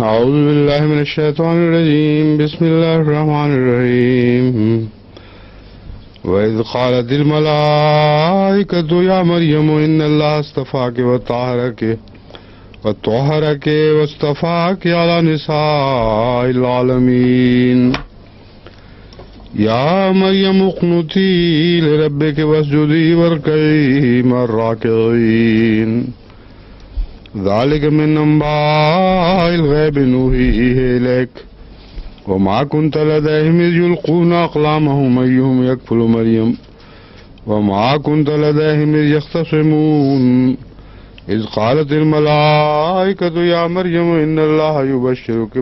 أعوذ بالله من الشيطان الرجيم. بسم الله الرحمن الرحيم. وإذ قالت الملائكة يا مريم إن الله اصطفاك وطهرك واصطفاك على نساء العالمين. يا مريم اقنتي لربك واسجدي واركعي مع الراكعين. ذلك من أنباء الغيب نوحيه إليك وما كنت لديهم إذ يلقون أقلامهم أيهم يكفل مريم وما كنت لديهم إذ يختصمون إذ قالت الملائكة يا مريم إن الله يبشرك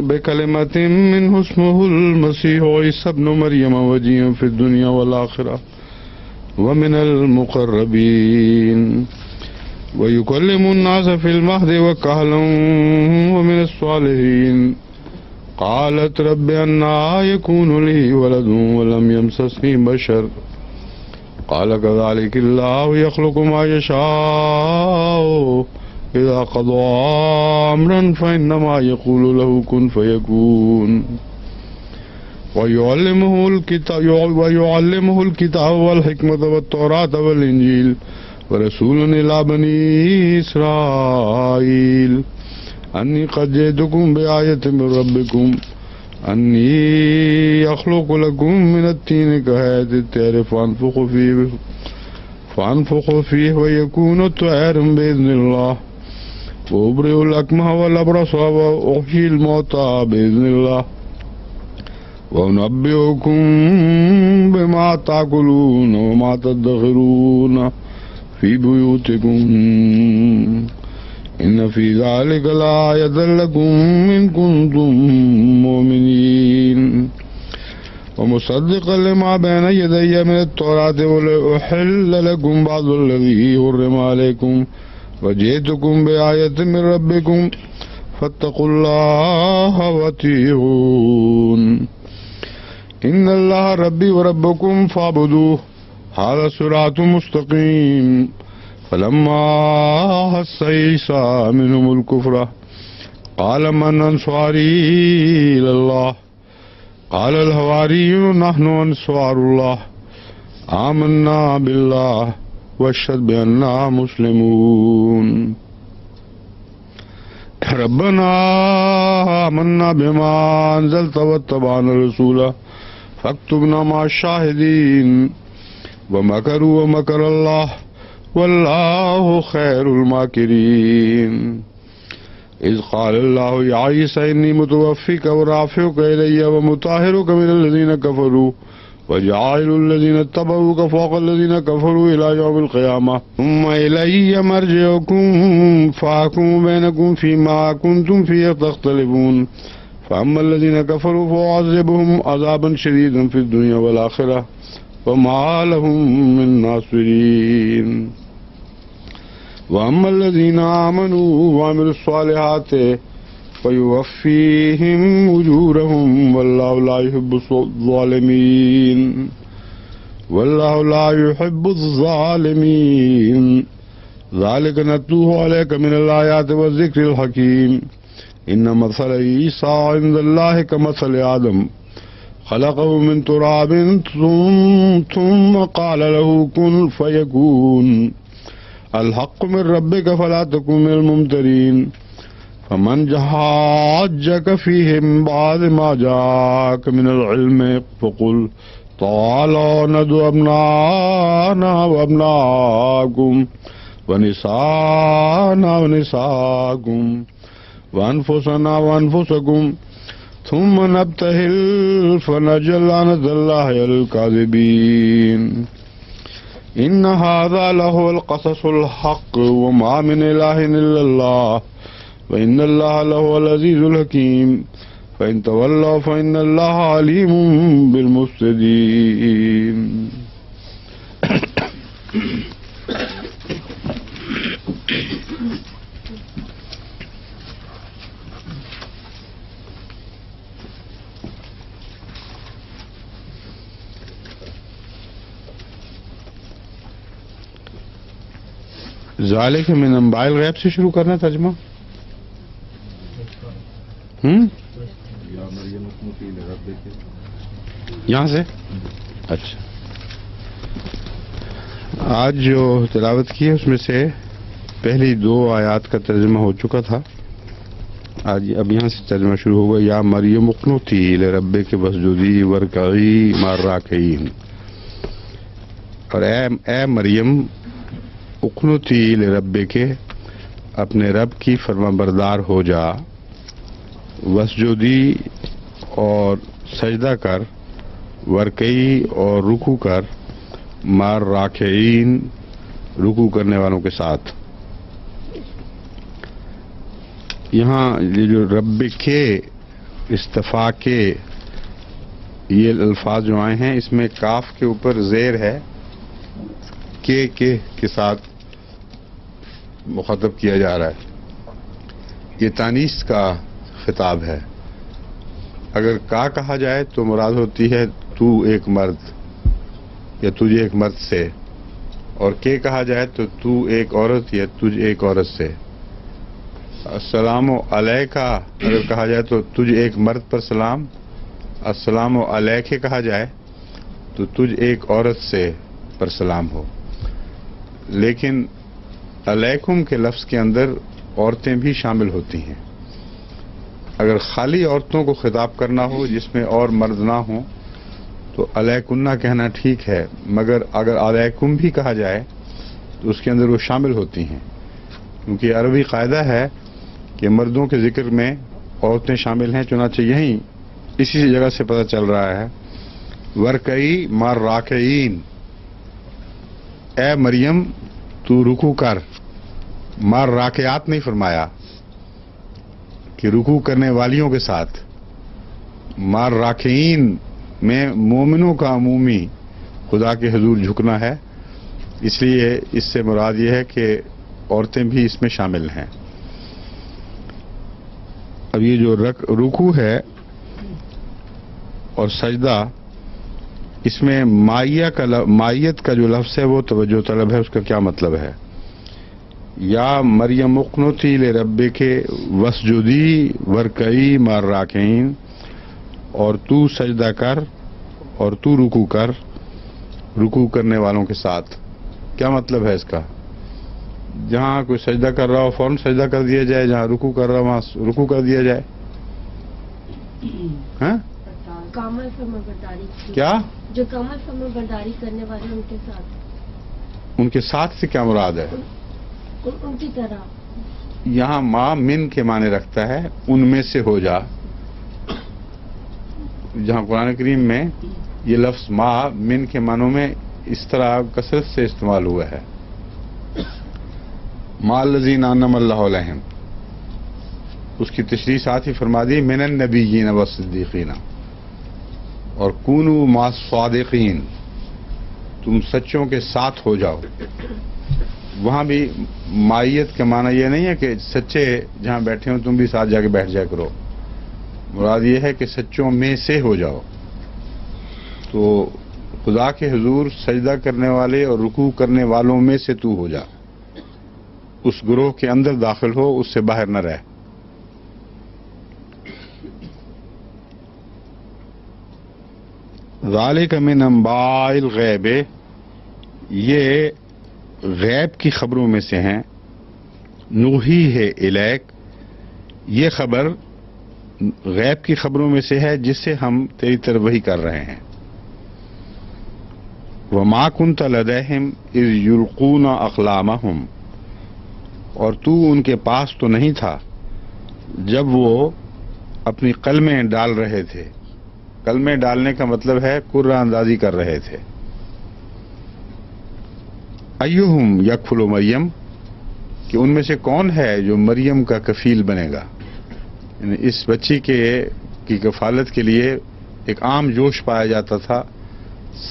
بكلمة منه اسمه المسيح عيسى ابن مريم وجيها في الدنيا والآخرة ومن المقربين ويكلم الناس في المهد وكهلا ومن الصالحين. قالت رب أنى يكون لي ولد ولم يمسسني بشر قال كذلك الله يخلق ما يشاء إذا قضى أمرا فإنما يقول له كن فيكون. ويعلمه الكتاب والحكمة والتوراة والإنجيل ورسول إلى بني إسرائيل أني قد جئتكم بآية من ربكم أني أخلق لكم من الطين كهيئة الطير فأنفخ فيه ويكون طيرا بإذن الله وأبرئ الأكمه والأبرص وأحيي الموتى بإذن الله وأنبئكم بما تأكلون وما تدخرون في بيوتكم إن في ذلك لآية لكم إن كنتم مؤمنين. ومصدقا لما بين يدي من التوراة ولأحل لكم بعض الذي حرم عليكم وجئتكم بآية من ربكم فاتقوا الله وأطيعون. إن الله ربي وربكم فاعبدوه هذا صراط مستقيم. فلما أحس عيسى منهم الكفر قال من أنصاري إلى الله قال الحواريون نحن أنصار الله آمنا بالله واشهد بأننا مسلمون. ربنا آمنا بما أنزلت واتبعنا الرسول فاكتبنا مع الشاهدين. ومكروا ومكر الله والله خير الماكرين. إذ قال الله يا عيسى إني متوفيك ورافعك إلي ومطهرك من الذين كفروا وجاعل الذين اتبعوك فوق الذين كفروا إلى يوم القيامة ثم إلي مرجعكم فأحكم بينكم فيما كنتم فيه تختلفون. فأما الذين كفروا فأعذبهم عذابا شديدا في الدنيا والآخرة وما لهم من ناصرين. وأما الذين آمنوا وعملوا الصالحات فيوفيهم أجورهم والله لا يحب الظالمين. والله لا يحب الظالمين. ذلك نتلوه عليك من الآيات والذكر الحكيم. إن مثل عيسى عند الله كمثل آدم خلقه من تراب ثم قال له كن فيكون. الحق من ربك فلا تكن من الممترين. فمن حاجك فيه من بعد ما جاءك من العلم فقل تعالوا ندعو أبناءنا وأبناءكم ونساءنا ونساءكم وأنفسنا وأنفسكم ثم نبتهل فنجعل لعنة الله على الكاذبين. إن هذا لهو القصص الحق وما من إله إلا الله وإن الله لهو العزيز الحكيم. فإن تولوا فإن الله عليم بالمفسدين. ذالک من انباء الغیب سے شروع کرنا ترجمہ. یہاں سے اچھا. آج جو تلاوت کی ہے اس میں سے پہلی 2 آیات کا ترجمہ ہو چکا تھا. آج اب یہاں سے ترجمہ شروع ہوگا. یا مریم اقنتی لربک واسجدی وارکعی مع الراکعین. اور اے مریم اقنتی لربک، اپنے رب کی فرما بردار ہو جا، واسجدی اور سجدہ کر، ورکعی اور رکوع کر، مع الراکعین رکوع کرنے والوں کے ساتھ. یہاں یہ جو رب کے استفا کے یہ الفاظ جو آئے ہیں اس میں کاف کے اوپر زیر ہے، کے ساتھ مخاطب کیا جا رہا ہے. یہ تانیث کا خطاب ہے. اگر کا کہا جائے تو مراد ہوتی ہے تو ایک مرد یا تجھے ایک مرد سے، اور کے کہا جائے تو ایک عورت یا تجھ ایک عورت سے. السلام علیکہ اگر کہا جائے تو تجھ ایک مرد پر سلام. السلام علیکہ کہا جائے تو تجھ ایک عورت سے پر سلام ہو. لیکن علیکم کے لفظ کے اندر عورتیں بھی شامل ہوتی ہیں. اگر خالی عورتوں کو خطاب کرنا ہو جس میں اور مرد نہ ہوں تو علیکنہ کہنا ٹھیک ہے، مگر اگر علیکم بھی کہا جائے تو اس کے اندر وہ شامل ہوتی ہیں، کیونکہ عربی قاعدہ ہے کہ مردوں کے ذکر میں عورتیں شامل ہیں. چنانچہ یہیں اسی جگہ سے پتہ چل رہا ہے ورکعی مع الراکعین، اے مریم تو رکوع کر. مع الراکعات نہیں فرمایا کہ رکوع کرنے والیوں کے ساتھ. مع الراکعین میں مومنوں کا عمومی خدا کے حضور جھکنا ہے، اس لیے اس سے مراد یہ ہے کہ عورتیں بھی اس میں شامل ہیں. اب یہ جو رکوع ہے اور سجدہ، اس میں مائیت کا جو لفظ ہے وہ توجہ طلب ہے. اس کا کیا مطلب ہے؟ یا مریم اقنتی لربک واسجدی وارکعی مع الراکعین، اور تو سجدہ کر اور تو رکوع کر رکوع کرنے والوں کے ساتھ. کیا مطلب ہے اس کا؟ جہاں کوئی سجدہ کر رہا ہو فوراً سجدہ کر دیا جائے، جہاں رکوع کر رہا ہو وہاں رکوع کر دیا جائے. ہاں کامل فرمانبرداری، کیا جو کامل فرمانبرداری کرنے والے ان کے ساتھ. ان کے ساتھ سے کیا مراد ہے؟ ان کی طرح. یہاں ما من کے معنی رکھتا ہے، ان میں سے ہو جا. جہاں قرآن کریم میں یہ لفظ ما من کے معنوں میں اس طرح کثرت سے استعمال ہوا ہے. ما الذین انعم اللہ علیہم، اس کی تشریح ساتھ ہی فرما دی من النبیین والصدیقین، اور کونوا مع الصادقین، تم سچوں کے ساتھ ہو جاؤ. وہاں بھی مائیت کا معنی یہ نہیں ہے کہ سچے جہاں بیٹھے ہوں تم بھی ساتھ جا کے بیٹھ جایا کرو. مراد یہ ہے کہ سچوں میں سے ہو جاؤ. تو خدا کے حضور سجدہ کرنے والے اور رکوع کرنے والوں میں سے تو ہو جا. اس گروہ کے اندر داخل ہو، اس سے باہر نہ رہ. ذالک من انباء الغیب، یہ غیب کی خبروں میں سے ہیں. نوحی ہے الیک، یہ خبر غیب کی خبروں میں سے ہے جس سے ہم تیری طرف وحی کر رہے ہیں. وما کنت لدیہم اذ یلقون اقلامہم، اور تو ان کے پاس تو نہیں تھا جب وہ اپنی قلمیں ڈال رہے تھے. قلمیں ڈالنے کا مطلب ہے قرعہ اندازی کر رہے تھے. ایہم یکفل مریم، کہ ان میں سے کون ہے جو مریم کا کفیل بنے گا. یعنی اس بچی کی کفالت کے لیے ایک عام جوش پایا جاتا تھا.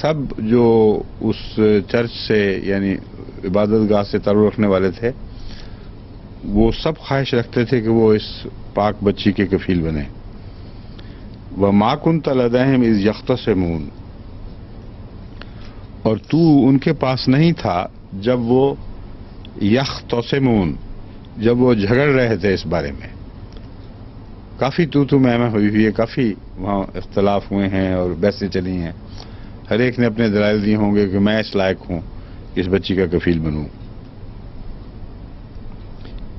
سب جو اس چرچ سے یعنی عبادت گاہ سے تعلق رکھنے والے تھے وہ سب خواہش رکھتے تھے کہ وہ اس پاک بچی کے کفیل بنے. وَمَا كُنْتَ لَدَيْهِمْ إِذْ يَخْتَصِمُونَ، اور تو ان کے پاس نہیں تھا جب وہ یختصمون، جب وہ جھگڑ رہے تھے اس بارے میں، کافی تو میں ہوئی ہے، کافی وہاں اختلاف ہوئے ہیں اور بحثیں چلی ہیں، ہر ایک نے اپنے دلائل دیے ہوں گے کہ میں اس لائق ہوں کہ اس بچی کا کفیل بنوں۔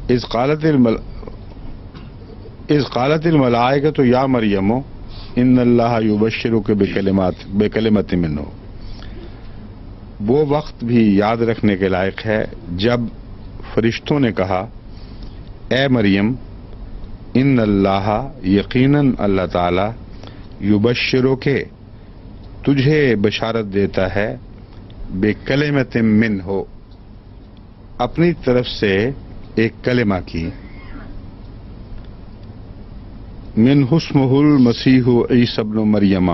اذ قالت الملائکۃ یا مریم ان اللہ یبشرک بکلمۃ منہ، وہ وقت بھی یاد رکھنے کے لائق ہے جب فرشتوں نے کہا اے مریم ان اللہ، یقیناً اللہ تعالی، یبشرک، تجھے بشارت دیتا ہے، بکلمۃ منہ، اپنی طرف سے ایک کلمہ کی، من اسمہ المسیح عیسی ابن مریم،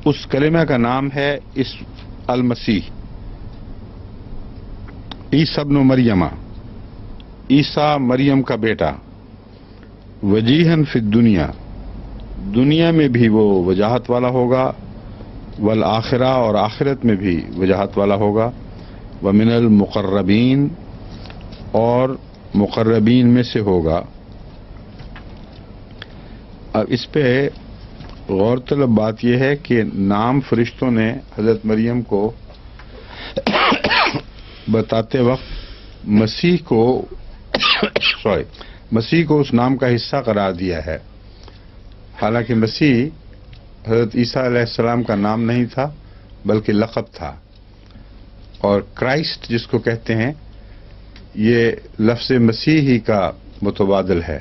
اس کلمہ کا نام ہے المسیح عیسی ابن مریم، عیسیٰ مریم کا بیٹا، وجیہن فی الدنیا، دنیا میں بھی وہ وجاہت والا ہوگا، والآخرہ، اور آخرت میں بھی وجاہت والا ہوگا، ومن المقربین، اور مقربین میں سے ہوگا۔ اب اس پہ غور طلب بات یہ ہے کہ نام فرشتوں نے حضرت مریم کو بتاتے وقت مسیح کو اس نام کا حصہ قرار دیا ہے، حالانکہ مسیح حضرت عیسیٰ علیہ السلام کا نام نہیں تھا بلکہ لقب تھا، اور کرائسٹ جس کو کہتے ہیں یہ لفظ مسیح ہی کا متبادل ہے۔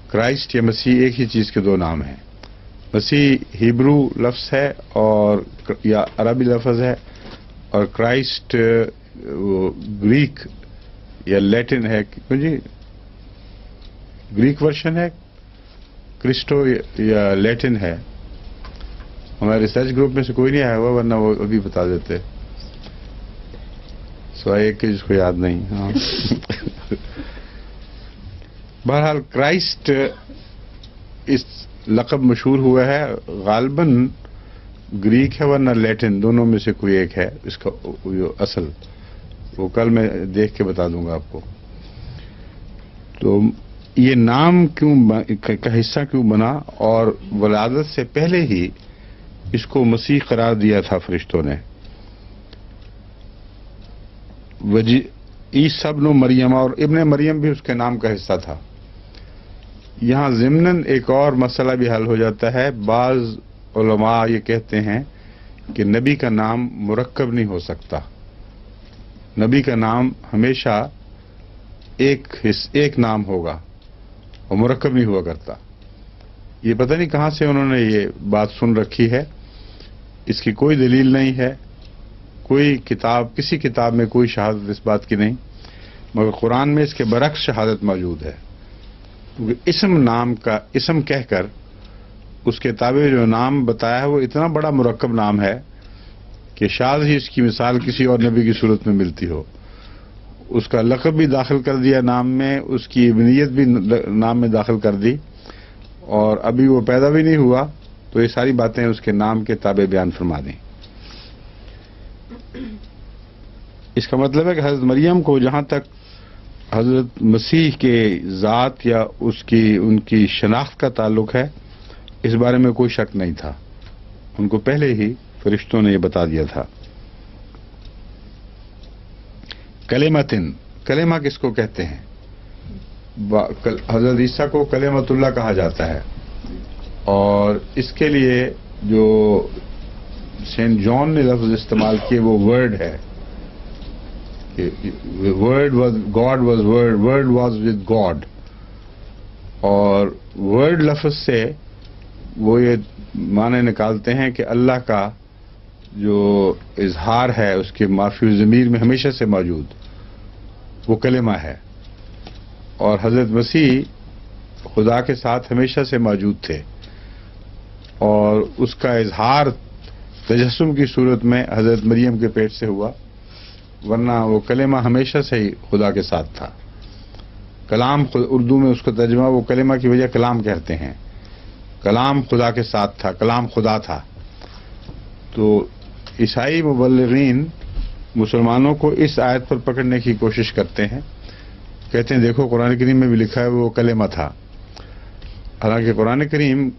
کرائسٹ یا مسیح ایک ہی چیز کے دو نام ہیں، مسیح ہیبرو لفظ ہے اور یا عربی لفظ ہے، اور کرائسٹ گریک یا لیٹن ہے، کیوں جی گریک ورشن ہے، کرسٹو یا لیٹن ہے۔ ہمارے ریسرچ گروپ میں سے کوئی نہیں آیا ہوا ورنہ وہ ابھی بتا دیتے، سوائے ایک کہ جس کو یاد نہیں۔ ہاں بہرحال کرائسٹ اس لقب مشہور ہوا ہے، غالباً گریک ہے ورنہ لیٹن، دونوں میں سے کوئی ایک ہے اس کا اصل، وہ کل میں دیکھ کے بتا دوں گا آپ کو۔ تو یہ نام کا حصہ کیوں بنا، اور ولادت سے پہلے ہی اس کو مسیح قرار دیا تھا فرشتوں نے۔ عیسی ابن مریم، اور ابن مریم بھی اس کے نام کا حصہ تھا۔ یہاں ضمناً ایک اور مسئلہ بھی حل ہو جاتا ہے، بعض علماء یہ کہتے ہیں کہ نبی کا نام مرکب نہیں ہو سکتا، نبی کا نام ہمیشہ ایک نام ہوگا اور مرکب نہیں ہوا کرتا۔ یہ پتہ نہیں کہاں سے انہوں نے یہ بات سن رکھی ہے، اس کی کوئی دلیل نہیں ہے، کوئی کتاب، کسی کتاب میں کوئی شہادت اس بات کی نہیں، مگر قرآن میں اس کے برعکس شہادت موجود ہے، کیونکہ اسم کہہ کر اس کے تابع جو نام بتایا ہے وہ اتنا بڑا مرکب نام ہے کہ شاید ہی اس کی مثال کسی اور نبی کی صورت میں ملتی ہو۔ اس کا لقب بھی داخل کر دیا نام میں، اس کی ابنیت بھی نام میں داخل کر دی، اور ابھی وہ پیدا بھی نہیں ہوا تو یہ ساری باتیں اس کے نام کے تابع بیان فرما دیں۔ اس کا مطلب ہے کہ حضرت مریم کو جہاں تک حضرت مسیح کے ذات یا ان کی شناخت کا تعلق ہے، اس بارے میں کوئی شک نہیں تھا، ان کو پہلے ہی فرشتوں نے یہ بتا دیا تھا۔ کلمتن، کلمہ کس کو کہتے ہیں؟ حضرت عیسیٰ کو کلمت اللہ کہا جاتا ہے، اور اس کے لیے جو سینٹ جان نے لفظ استعمال کیے وہ ورڈ ہے، word was God was word, word was with God, اور ورڈ لفظ سے وہ یہ معنی نکالتے ہیں کہ اللہ کا جو اظہار ہے اس کے مافی ضمیر میں ہمیشہ سے موجود وہ کلمہ ہے، اور حضرت مسیح خدا کے ساتھ ہمیشہ سے موجود تھے، اور اس کا اظہار تجسم کی صورت میں حضرت مریم کے پیٹ سے ہوا، ورنہ وہ کلمہ ہمیشہ سے ہی خدا کے ساتھ تھا۔ کلام، اردو میں اس کا ترجمہ وہ کلمہ کی وجہ کلام کہتے ہیں، کلام خدا کے ساتھ تھا، کلام خدا تھا۔ تو عیسائی مبلغین مسلمانوں کو اس آیت پر پکڑنے کی کوشش کرتے ہیں. کہتے ہیں دیکھو قرآن کریم میں بھی لکھا ہے وہ کلمہ تھا. حالانکہ قرآن کریم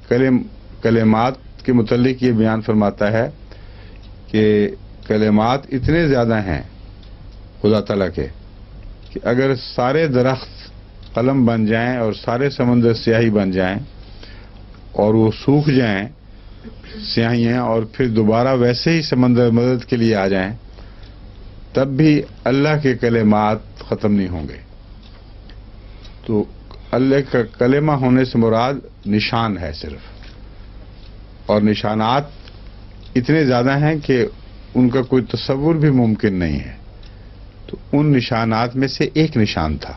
کلمات کے متعلق یہ بیان فرماتا ہے کہ کلمات اتنے زیادہ ہیں خدا تعالیٰ کے کہ اگر سارے درخت قلم بن جائیں اور سارے سمندر سیاہی بن جائیں اور وہ سوکھ جائیں سیاہیاں اور پھر دوبارہ ویسے ہی سمندر مدد کے لیے آ جائیں تب بھی اللہ کے کلمات ختم نہیں ہوں گے. تو اللہ کا کلمہ ہونے سے مراد نشان ہے صرف, اور نشانات اتنے زیادہ ہیں کہ ان کا کوئی تصور بھی ممکن نہیں ہے. تو ان نشانات میں سے ایک نشان تھا,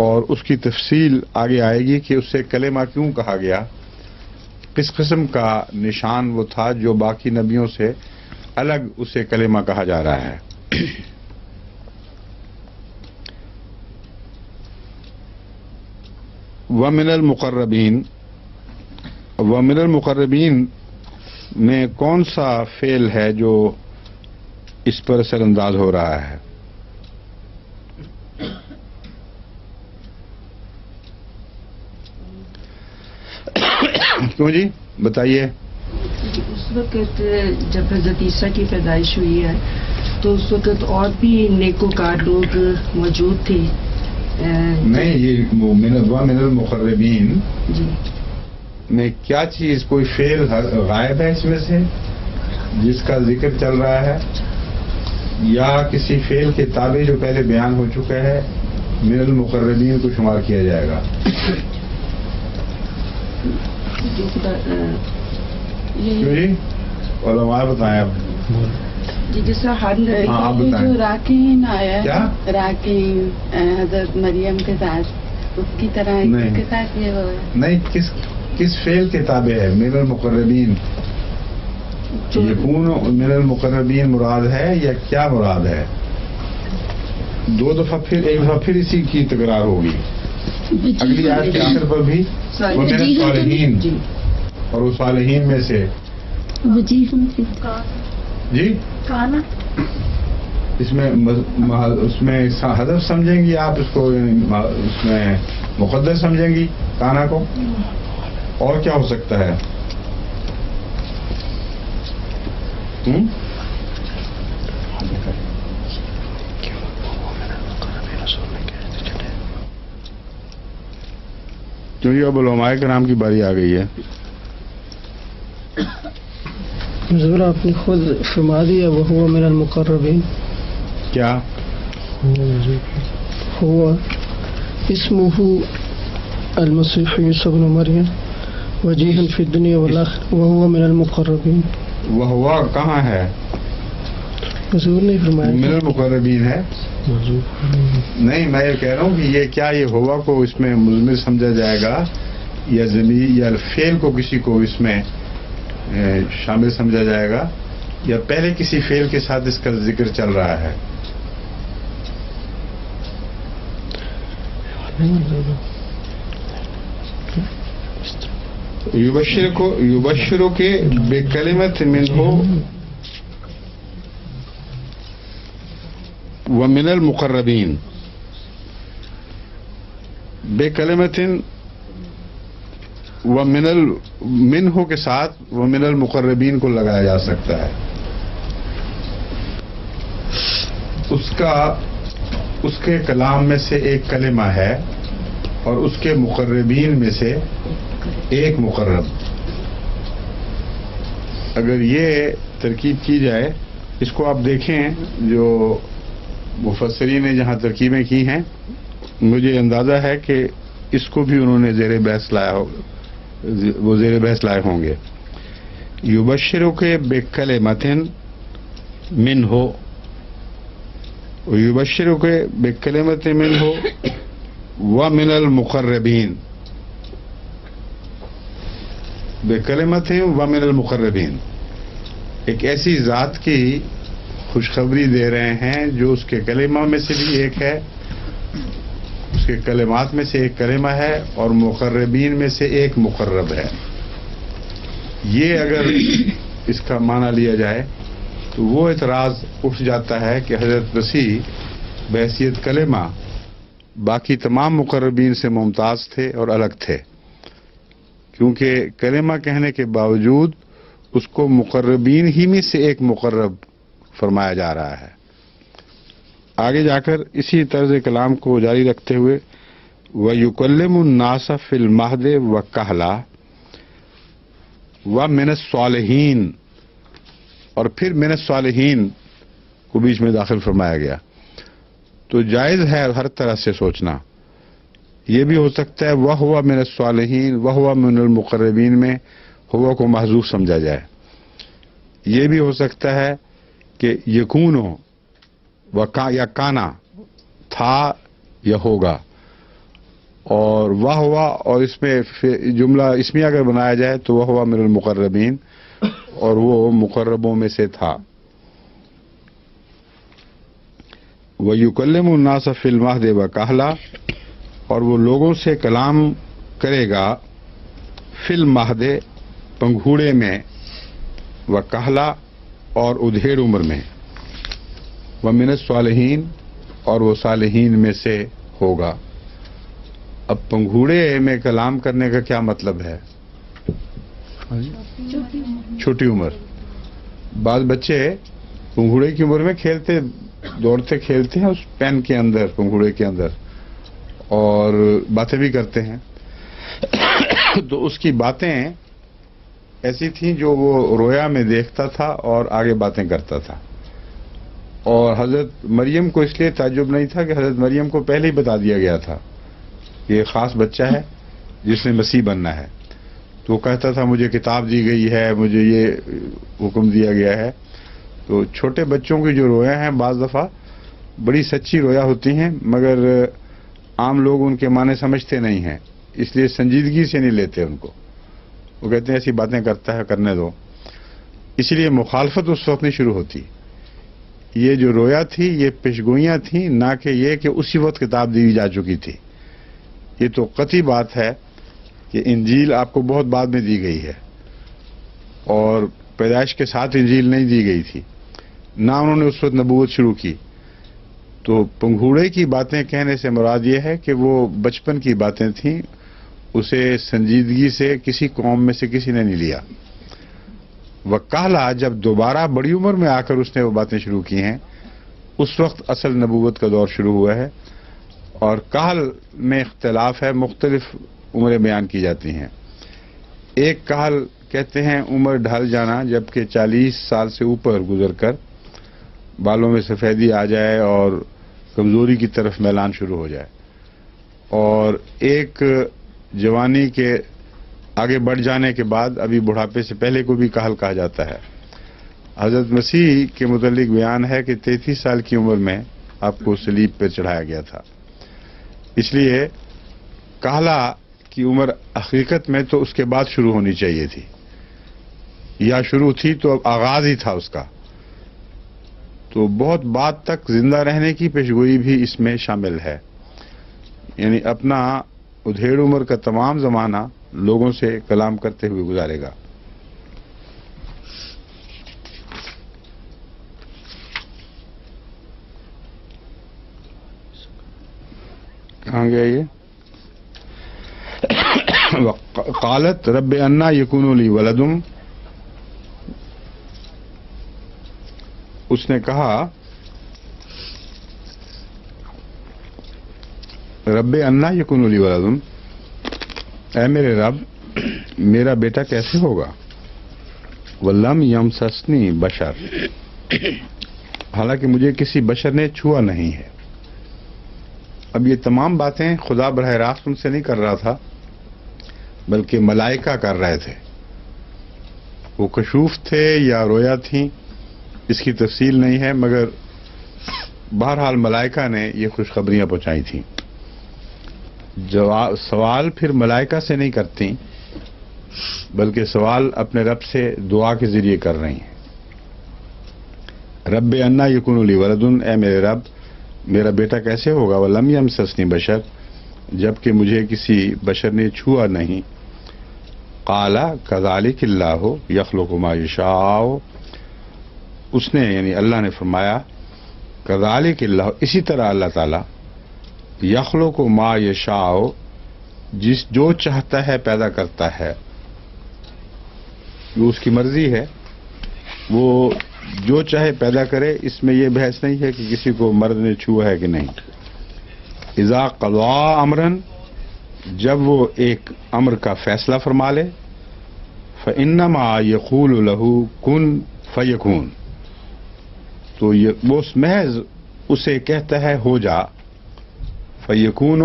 اور اس کی تفصیل آگے آئے گی کہ اسے کلمہ کیوں کہا گیا, کس قسم کا نشان وہ تھا جو باقی نبیوں سے الگ اسے کلمہ کہا جا رہا ہے. وَمِنَ الْمُقَرَّبِينَ میں کون سا فعل ہے جو اس پر اثر انداز ہو رہا ہے؟ کیوں جی بتائیے. اس وقت جب حضرت عیسیٰ کی پیدائش ہوئی ہے تو اس وقت اور بھی نیکوکار لوگ موجود تھے. نہیں, یہ من المقربین جی میں کیا چیز, کوئی فعل غائب ہے اس میں سے جس کا ذکر چل رہا ہے, یا کسی فعل کے تابع جو پہلے بیان ہو چکا ہے من المقربین کو شمار کیا جائے گا؟ جو خدا کیوں جی علماء بتائیں آپ. جی جس طرح آپ جو بتائیں. راکین آیا کیا؟ راکین حضرت مریم کے ساتھ اس کی طرح نہیں. اس کے ساتھ یہ ہوا ہے. نہیں, کس فعل کے تابع ہے من المقربین؟ یکون من المقربین مراد ہے یا کیا مراد ہے؟ دو دفعہ پھر ایک دفعہ پھر اسی کی تکرار ہوگی. اگلی آیت کے آخر پر بھی وہ من الصالحین, اور وہ صالحین میں سے جی اس میں حذف سمجھیں گی آپ اس کو, اس میں مقدر سمجھیں گی کانا کو, اور کیا ہو سکتا ہے؟ کیونکہ اب علماء کرام کی باری آ گئی ہے. حضور آپ نے خود فرما دیا وہو من المقربین. کیا ہوا اسمہ المسیح عیسی ابن مریم وجیہا فی الدنیا والآخرہ وہو من المقربین. وہ ہوا کہاں ہے؟ حضور نے فرمایا من المقربین ہے. نہیں, میں یہ کہہ رہا ہوں کہ یہ کیا یہ ہوا کو اس میں مضمر سمجھا جائے گا یا ضمیر یا فعل کو کسی کو اس میں شامل سمجھا جائے گا, یا پہلے کسی فعل کے ساتھ اس کا ذکر چل رہا ہے؟ یبشرو کے بکلمت منہ ومن المقربین, بکلمت منہ کے ساتھ ومن المقربین کو لگایا جا سکتا ہے. اس کے کلام میں سے ایک کلمہ ہے اور اس کے مقربین میں سے ایک مقرب. اگر یہ ترکیب کی جائے, اس کو آپ دیکھیں جو مفسرین نے جہاں ترکیبیں کی ہیں, مجھے اندازہ ہے کہ اس کو بھی انہوں نے زیر بحث لایا ہوگا, وہ زیر بحث لائے ہوں گے. یبشرو کے بکلمت منہ, یبشرو کے بکلمت منہ ومن المقربین, بکلمت ومن المقربین, ایک ایسی ذات کی خوشخبری دے رہے ہیں جو اس کے کلمہ میں سے بھی ایک ہے, اس کے کلمات میں سے ایک کلمہ ہے اور مقربین میں سے ایک مقرب ہے. یہ اگر اس کا معنی لیا جائے تو وہ اعتراض اٹھ جاتا ہے کہ حضرت مسیح بحیثیت کلمہ باقی تمام مقربین سے ممتاز تھے اور الگ تھے، کیونکہ کلمہ کہنے کے باوجود اس کو مقربین ہی میں سے ایک مقرب فرمایا جا رہا ہے۔ آگے جا کر اسی طرز کلام کو جاری رکھتے ہوئے وَيُكَلِّمُ النَّاسَ فِي الْمَهْدِ وَكَهْلًا وَمِنَ الصَّالِحِينَ، اور پھر من الصالحین کو بیچ میں داخل فرمایا گیا۔ تو جائز ہے ہر طرح سے سوچنا، یہ بھی ہو سکتا ہے وَهُوَ مِنَ الصَّالِحِينَ وَهُوَ مِنَ الْمُقَرَّبِينَ میں ہوا کو محذوف سمجھا جائے۔ یہ بھی ہو سکتا ہے کہ یکون یا کانا تھا یا ہوگا، اور وہ ہوا اور اس میں جملہ اسمی اگر بنایا جائے تو وہ ہوا من المقربین، اور وہ مقربوں میں سے تھا۔ وَيُكَلِّمُ النَّاسَ فِي الْمَهْدِ وَكَهْلًا، اور وہ لوگوں سے کلام کرے گا فی المہد پنگھوڑے میں، وکہلا اور ادھیڑ عمر میں، ومن الصالحین اور وہ صالحین میں سے ہوگا۔ اب پنگھوڑے میں کلام کرنے کا کیا مطلب ہے؟ چھوٹی عمر۔ بعض بچے پنگھوڑے کی عمر میں کھیلتے دوڑتے کھیلتے ہیں اس پین کے اندر، پنگھوڑے کے اندر، اور باتیں بھی کرتے ہیں۔ تو اس کی باتیں ایسی تھیں جو وہ رویا میں دیکھتا تھا اور آگے باتیں کرتا تھا، اور حضرت مریم کو اس لیے تعجب نہیں تھا کہ حضرت مریم کو پہلے ہی بتا دیا گیا تھا یہ خاص بچہ ہے جس نے مسیح بننا ہے۔ تو وہ کہتا تھا مجھے کتاب دی گئی ہے، مجھے یہ حکم دیا گیا ہے۔ تو چھوٹے بچوں کی جو رویا ہیں بعض دفعہ بڑی سچی رویا ہوتی ہیں، مگر عام لوگ ان کے معنی سمجھتے نہیں ہیں، اس لیے سنجیدگی سے نہیں لیتے ان کو۔ وہ کہتے ہیں ایسی باتیں کرتا ہے، کرنے دو۔ اس لیے مخالفت اس وقت نہیں شروع ہوتی۔ یہ جو رویا تھی یہ پیشگوئیاں تھیں، نہ کہ یہ کہ اسی وقت کتاب دی جا چکی تھی۔ یہ تو قطعی بات ہے کہ انجیل آپ کو بہت بعد میں دی گئی ہے، اور پیدائش کے ساتھ انجیل نہیں دی گئی تھی، نہ انہوں نے اس وقت نبوت شروع کی۔ تو پنگھوڑے کی باتیں کہنے سے مراد یہ ہے کہ وہ بچپن کی باتیں تھیں، اسے سنجیدگی سے کسی قوم میں سے کسی نے نہیں لیا۔ وکہلا جب دوبارہ بڑی عمر میں آ کر اس نے وہ باتیں شروع کی ہیں، اس وقت اصل نبوت کا دور شروع ہوا ہے۔ اور کہل میں اختلاف ہے، مختلف عمریں بیان کی جاتی ہیں۔ ایک کہل کہتے ہیں عمر ڈھل جانا، جبکہ 40 سال سے اوپر گزر کر بالوں میں سفیدی آ جائے اور کمزوری کی طرف میلان شروع ہو جائے، اور ایک جوانی کے آگے بڑھ جانے کے بعد ابھی بڑھاپے سے پہلے کو بھی کہل کہا جاتا ہے۔ حضرت مسیح کے متعلق بیان ہے کہ 33 سال کی عمر میں آپ کو صلیب پر چڑھایا گیا تھا۔ اس لیے کہلا کی عمر حقیقت میں تو اس کے بعد شروع ہونی چاہیے تھی، یا شروع تھی تو اب آغاز ہی تھا اس کا۔ تو بہت بعد تک زندہ رہنے کی پیشگوئی بھی اس میں شامل ہے، یعنی اپنا ادھیڑ عمر کا تمام زمانہ لوگوں سے کلام کرتے ہوئے گزارے گا۔ کہاں گیا یہ؟ قالت رب انا یکون لی ولد، اس نے کہا رب انا یکون لی ولد، اے میرے رب میرا بیٹا کیسے ہوگا؟ ولم یمسسنی بشر، حالانکہ مجھے کسی بشر نے چھوا نہیں ہے۔ اب یہ تمام باتیں خدا براہ راست ان سے نہیں کر رہا تھا، بلکہ ملائکہ کر رہے تھے۔ وہ کشوف تھے یا رویا تھیں اس کی تفصیل نہیں ہے، مگر بہرحال ملائکہ نے یہ خوشخبریاں پہنچائی تھیں۔ سوال پھر ملائکہ سے نہیں کرتی، بلکہ سوال اپنے رب سے دعا کے ذریعے کر رہی ہیں۔ رب انا یکون لی ولد، اے میرے رب میرا بیٹا کیسے ہوگا؟ ولم یمسسنی بشر، جبکہ مجھے کسی بشر نے چھوا نہیں۔ قال کذالک اللہ یخلق ما یشاء، اس نے یعنی اللہ نے فرمایا کذالک اللہ، اسی طرح اللہ تعالیٰ یخلق ما یشاء، جو چاہتا ہے پیدا کرتا ہے، جو اس کی مرضی ہے وہ جو چاہے پیدا کرے، اس میں یہ بحث نہیں ہے کہ کسی کو مرد نے چھوا ہے کہ نہیں. اذا قضا امرا، جب وہ ایک امر کا فیصلہ فرما لے، فانما یقول له کن فیکون، تو وہ محض اسے کہتا ہے ہو جا، فیکون،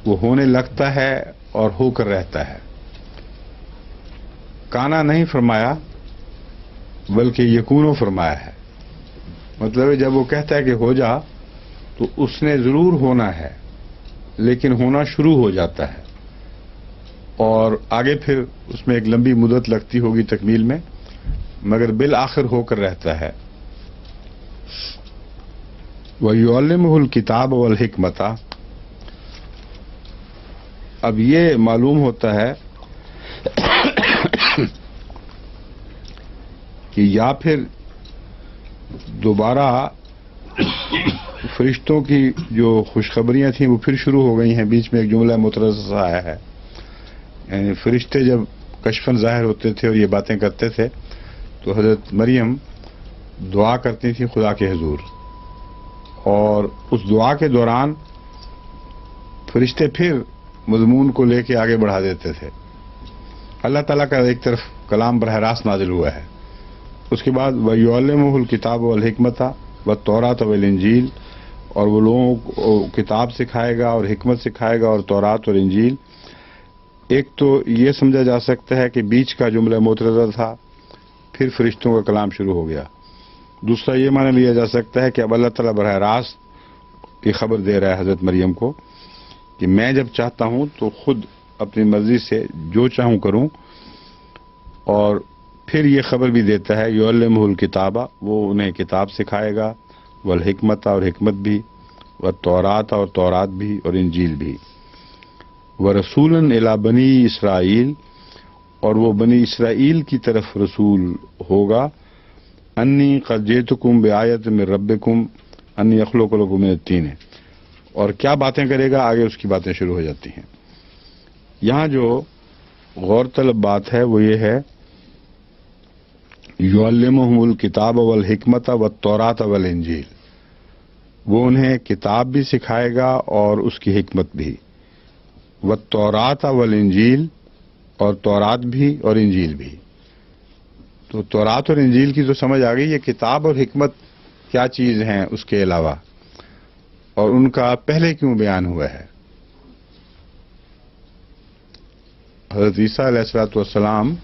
وہ ہونے لگتا ہے اور ہو کر رہتا ہے. کانا نہیں فرمایا بلکہ یکونو فرمایا ہے. مطلب جب وہ کہتا ہے کہ ہو جا تو اس نے ضرور ہونا ہے، لیکن ہونا شروع ہو جاتا ہے اور آگے پھر اس میں ایک لمبی مدت لگتی ہوگی تکمیل میں، مگر بالآخر ہو کر رہتا ہے. وَيُعَلِّمُهُ الْكِتَابَ وَالْحِكْمَةَ، اب یہ معلوم ہوتا ہے کہ یا پھر دوبارہ فرشتوں کی جو خوشخبریاں تھیں وہ پھر شروع ہو گئی ہیں. بیچ میں ایک جملہ مترجم آیا ہے، یعنی فرشتے جب کشفاً ظاہر ہوتے تھے اور یہ باتیں کرتے تھے تو حضرت مریم دعا کرتی تھی خدا کے حضور، اور اس دعا کے دوران فرشتے پھر مضمون کو لے کے آگے بڑھا دیتے تھے. اللہ تعالیٰ کا ایک طرف کلام براہ راست نازل ہوا ہے، اس کے بعد وَيُعَلِّمُهُ الْكِتَابَ وَالْحِكْمَةَ وَالتَّوْرَاةَ وَالْإِنْجِيلَ، اور وہ لوگوں کو کتاب سکھائے گا اور حکمت سکھائے گا اور تورات اور انجیل. ایک تو یہ سمجھا جا سکتا ہے کہ بیچ کا جملہ معترضہ تھا، پھر فرشتوں کا کلام شروع ہو گیا. دوسرا یہ معنی لیا جا سکتا ہے کہ اب اللہ تعالیٰ براہ راست یہ خبر دے رہا ہے حضرت مریم کو کہ میں جب چاہتا ہوں تو خود اپنی مرضی سے جو چاہوں کروں، اور پھر یہ خبر بھی دیتا ہے یعلمہ الکتابہ، وہ انہیں کتاب سکھائے گا، والحکمت، اور حکمت بھی، والتورات، اور تورات بھی، اور انجیل بھی، ورسولا الی بنی اسرائیل، اور وہ بنی اسرائیل کی طرف رسول ہوگا، انی قد جئتکم بآیۃ من ربکم انی اخلق لکم من الطین. اور کیا باتیں کرے گا، آگے اس کی باتیں شروع ہو جاتی ہیں. یہاں جو غور طلب بات ہے وہ یہ ہے یعلمہم الکتاب والحکمت والتورات والانجیل، وہ انہیں کتاب بھی سکھائے گا اور اس کی حکمت بھی، والتورات والانجیل، اور تورات بھی اور انجیل بھی. تو تورات اور انجیل کی تو سمجھ آ گئی، یہ کتاب اور حکمت کیا چیز ہیں اس کے علاوہ، اور ان کا پہلے کیوں بیان ہوا ہے. حضرت عیسیٰ علیہ الصلوۃ والسلام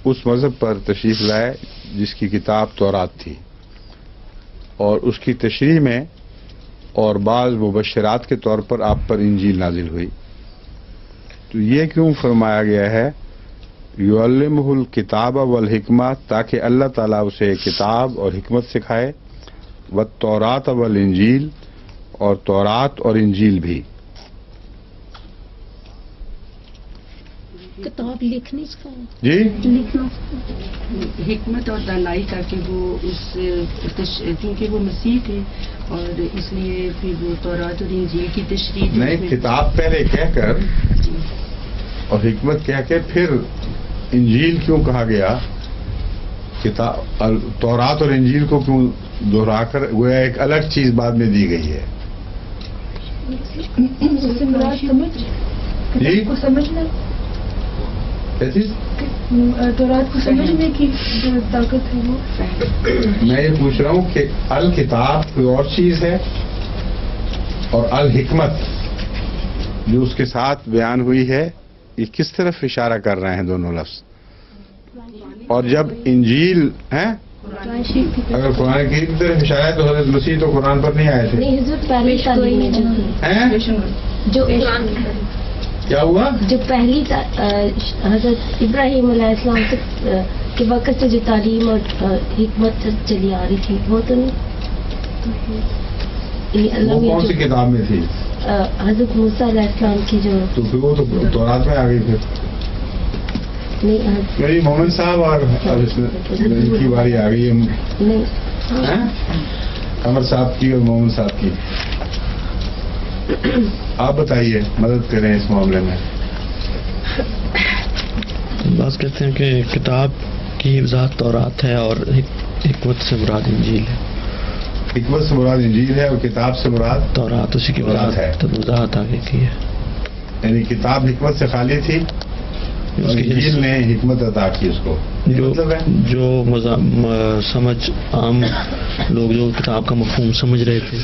اس مذہب پر تشریف لائے جس کی کتاب تورات تھی، اور اس کی تشریح میں اور بعض مبشرات کے طور پر آپ پر انجیل نازل ہوئی. تو یہ کیوں فرمایا گیا ہے یعلمہ الکتاب والحکمہ، تاکہ اللہ تعالیٰ اسے کتاب اور حکمت سکھائے، والتورات والانجیل، اور تورات اور انجیل بھی. کتاب لکھنی سکھایا، جی لکھنا حکمت اور دانائی، تاکہ وہ کیونکہ وہ مسیح تھے اور اس لیے پھر وہ تورات اور انجیل کی تشریح نہیں، کتاب پہلے کہہ کر اور حکمت کہہ کے پھر انجیل کیوں کہا گیا، کتاب تورات اور انجیل کو کیوں دہرا کر وہ ایک الگ چیز بعد میں دی گئی ہے. جی کو سمجھنا، کیا چیز؟ تورات کو سمجھنے کی جو طاقت ہے وہ. میں یہ پوچھ رہا ہوں کہ الکتاب کوئی اور چیز ہے، اور الحکمت جو اس کے ساتھ بیان ہوئی ہے یہ کس طرف اشارہ کر رہے ہیں دونوں لفظ. اور جب انجیل ہیں، اگر قرآن کریم کی طرف اشارہ ہے تو حضرت مسیح تو قرآن پر نہیں آئے تھے. نہیں، حضرت پہلی تعلیم میں جو تھی، جو کیا ہوا؟ جو پہلی حضرت ابراہیم علیہ السلام کے وقت سے جو تعلیم اور حکمت چلی آ رہی تھی وہ تو نہیں. وہ کون سی کتاب میں تھی؟ حضرت موسیٰ علیہ السلام کی جو، تو پھر وہ تو تورات میں آ گئی. پھر نہیں میری مومن صاحب اور اب اس میں ان کی باری آ گئی ہے نہیں عمر صاحب کی اور مومن صاحب کی. آپ بتائیے، مدد کریں اس معاملے میں. بعض کہتے ہیں کہ کتاب کی وضاحت تورات ہے اور حکمت سے مراد انجیل ہے. حکمت سے مراد انجیل ہے اور کتاب سے مراد تورات، اسی کی تورات ہے. وضاحت آگے کی ہے. یعنی کتاب حکمت سے خالی تھی اور انجیل نے حکمت عطا کی اس کو. جو سمجھ عام لوگ جو کتاب کا مفہوم سمجھ رہے تھے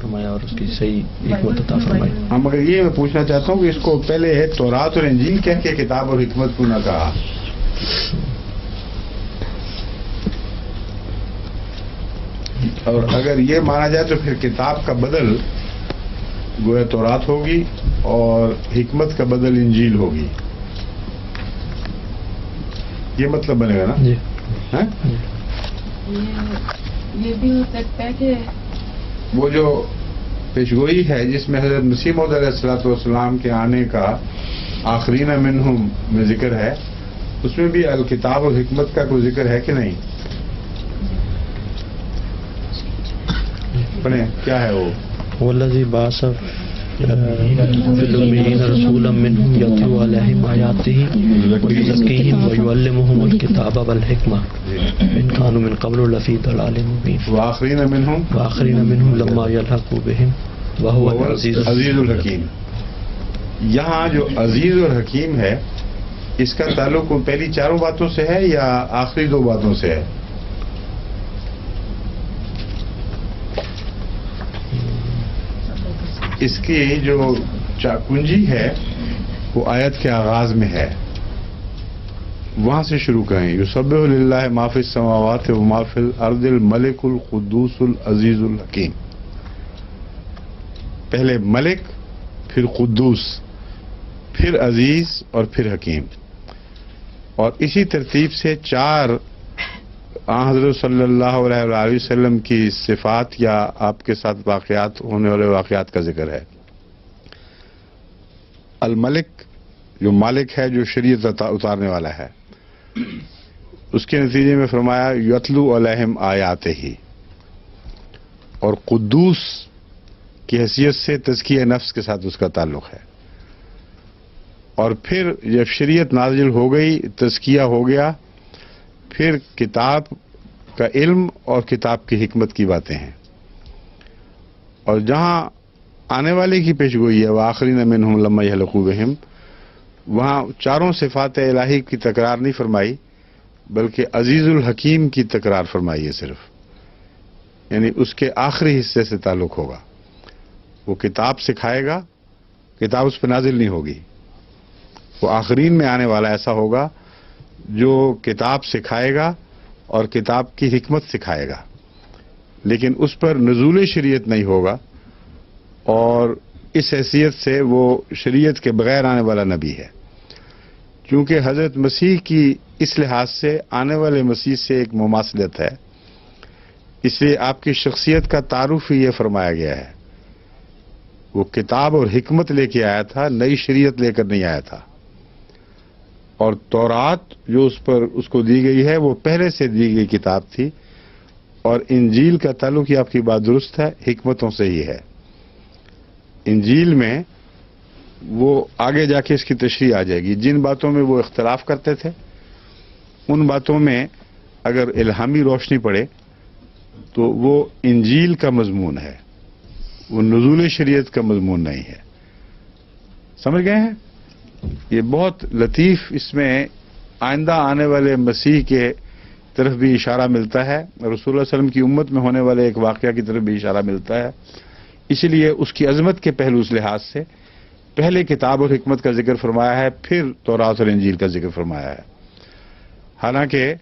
فرمایا اور اس کی صحیح حکمت عطا فرمائی. ہاں، مگر یہ میں پوچھنا چاہتا ہوں کہ اس کو پہلے تورات اور انجیل کہہ کے کتاب اور حکمت کو نہ کہا. اور اگر یہ مانا جائے تو پھر کتاب کا بدل گویا تورات ہوگی اور حکمت کا بدل انجیل ہوگی. یہ مطلب بنے گا نا؟ جی. ہاں؟ یہ بھی ہو سکتا ہے کہ وہ جو پیشگوئی ہے جس میں حضرت مسیح موعود علیہ الصلوۃ والسلام کے آنے کا آخرین منہم میں ذکر ہے، اس میں بھی الکتاب اور حکمت کا کوئی ذکر ہے کہ نہیں؟ بنے کیا ہے وہ؟ والذی بعث فی الأمیین رسولا منہم یتلو علیہم آیاتہ ویزکیہم ویعلمہم الکتاب والحکمہ ان کانوا من قبل لفی ضلال مبین. وآخرین منہم لما یلحقوا بہم وہو العزیز الحکیم. یہاں جو عزیز اور حکیم ہے اس کا تعلق پہلی چاروں باتوں سے ہے یا آخری دو باتوں سے ہے؟ اس کی جو کنجی ہے وہ آیت کے آغاز میں ہے، وہاں سے شروع کریں. یسبح للہ ما فی السماوات و ما فی الارض الملک القدوس العزیز الحکیم. پہلے ملک، پھر قدوس، پھر عزیز اور پھر حکیم. اور اسی ترتیب سے چار حضرت صلی اللہ علیہ وآلہ وسلم کی صفات یا آپ کے ساتھ واقعات ہونے والے واقعات کا ذکر ہے. الملک جو مالک ہے، جو شریعت اتارنے والا ہے، اس کے نتیجے میں فرمایا یتلو علیہم آیاتہ ہی. اور قدوس کی حیثیت سے تزکیہ نفس کے ساتھ اس کا تعلق ہے. اور پھر جب شریعت نازل ہو گئی، تزکیہ ہو گیا، پھر کتاب کا علم اور کتاب کی حکمت کی باتیں ہیں. اور جہاں آنے والے کی پیشگوئی ہے وآخرین منہم لما یلحقوا بہم، وہاں چاروں صفات الہی کی تکرار نہیں فرمائی بلکہ عزیز الحکیم کی تکرار فرمائی ہے صرف. یعنی اس کے آخری حصے سے تعلق ہوگا. وہ کتاب سکھائے گا، کتاب اس پہ نازل نہیں ہوگی. وہ آخرین میں آنے والا ایسا ہوگا جو کتاب سکھائے گا اور کتاب کی حکمت سکھائے گا، لیکن اس پر نزول شریعت نہیں ہوگا. اور اس حیثیت سے وہ شریعت کے بغیر آنے والا نبی ہے. چونکہ حضرت مسیح کی اس لحاظ سے آنے والے مسیح سے ایک مماثلت ہے، اس لیے آپ کی شخصیت کا تعارف ہی یہ فرمایا گیا ہے. وہ کتاب اور حکمت لے کے آیا تھا، نئی شریعت لے کر نہیں آیا تھا. اور تورات جو اس کو دی گئی ہے وہ پہلے سے دی گئی کتاب تھی. اور انجیل کا تعلق، یہ آپ کی بات درست ہے، حکمتوں سے ہی ہے. انجیل میں وہ آگے جا کے اس کی تشریح آ جائے گی. جن باتوں میں وہ اختلاف کرتے تھے ان باتوں میں اگر الہامی روشنی پڑے تو وہ انجیل کا مضمون ہے، وہ نزول شریعت کا مضمون نہیں ہے. سمجھ گئے ہیں؟ یہ بہت لطیف، اس میں آئندہ آنے والے مسیح کے طرف بھی اشارہ ملتا ہے، رسول اللہ صلی اللہ علیہ وسلم کی امت میں ہونے والے ایک واقعہ کی طرف بھی اشارہ ملتا ہے. اسی لیے اس کی عظمت کے پہلو اس لحاظ سے پہلے کتاب اور حکمت کا ذکر فرمایا ہے، پھر تورات اور انجیل کا ذکر فرمایا ہے. حالانکہ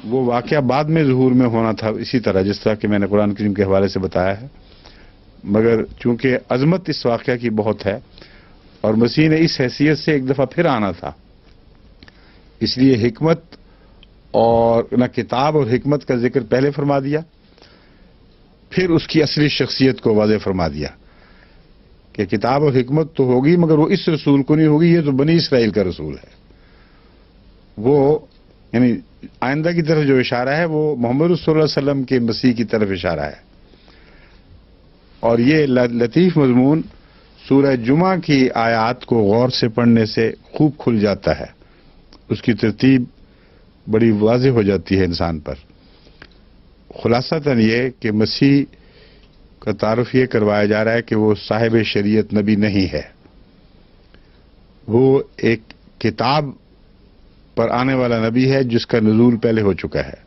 وہ واقعہ بعد میں ظہور میں ہونا تھا، اسی طرح جس طرح کہ میں نے قرآن کریم کے حوالے سے بتایا ہے. مگر چونکہ عظمت اس واقعہ کی بہت ہے اور مسیح نے اس حیثیت سے ایک دفعہ پھر آنا تھا، اس لیے حکمت اور نہ کتاب اور حکمت کا ذکر پہلے فرما دیا، پھر اس کی اصلی شخصیت کو واضح فرما دیا کہ کتاب و حکمت تو ہوگی مگر وہ اس رسول کو نہیں ہوگی، یہ تو بنی اسرائیل کا رسول ہے. وہ یعنی آئندہ کی طرف جو اشارہ ہے وہ محمد صلی اللہ علیہ وسلم کے مسیح کی طرف اشارہ ہے. اور یہ لطیف مضمون سورہ جمعہ کی آیات کو غور سے پڑھنے سے خوب کھل جاتا ہے، اس کی ترتیب بڑی واضح ہو جاتی ہے انسان پر. خلاصتاً یہ کہ مسیح کا تعارف یہ کروایا جا رہا ہے کہ وہ صاحب شریعت نبی نہیں ہے، وہ ایک کتاب پر آنے والا نبی ہے جس کا نزول پہلے ہو چکا ہے،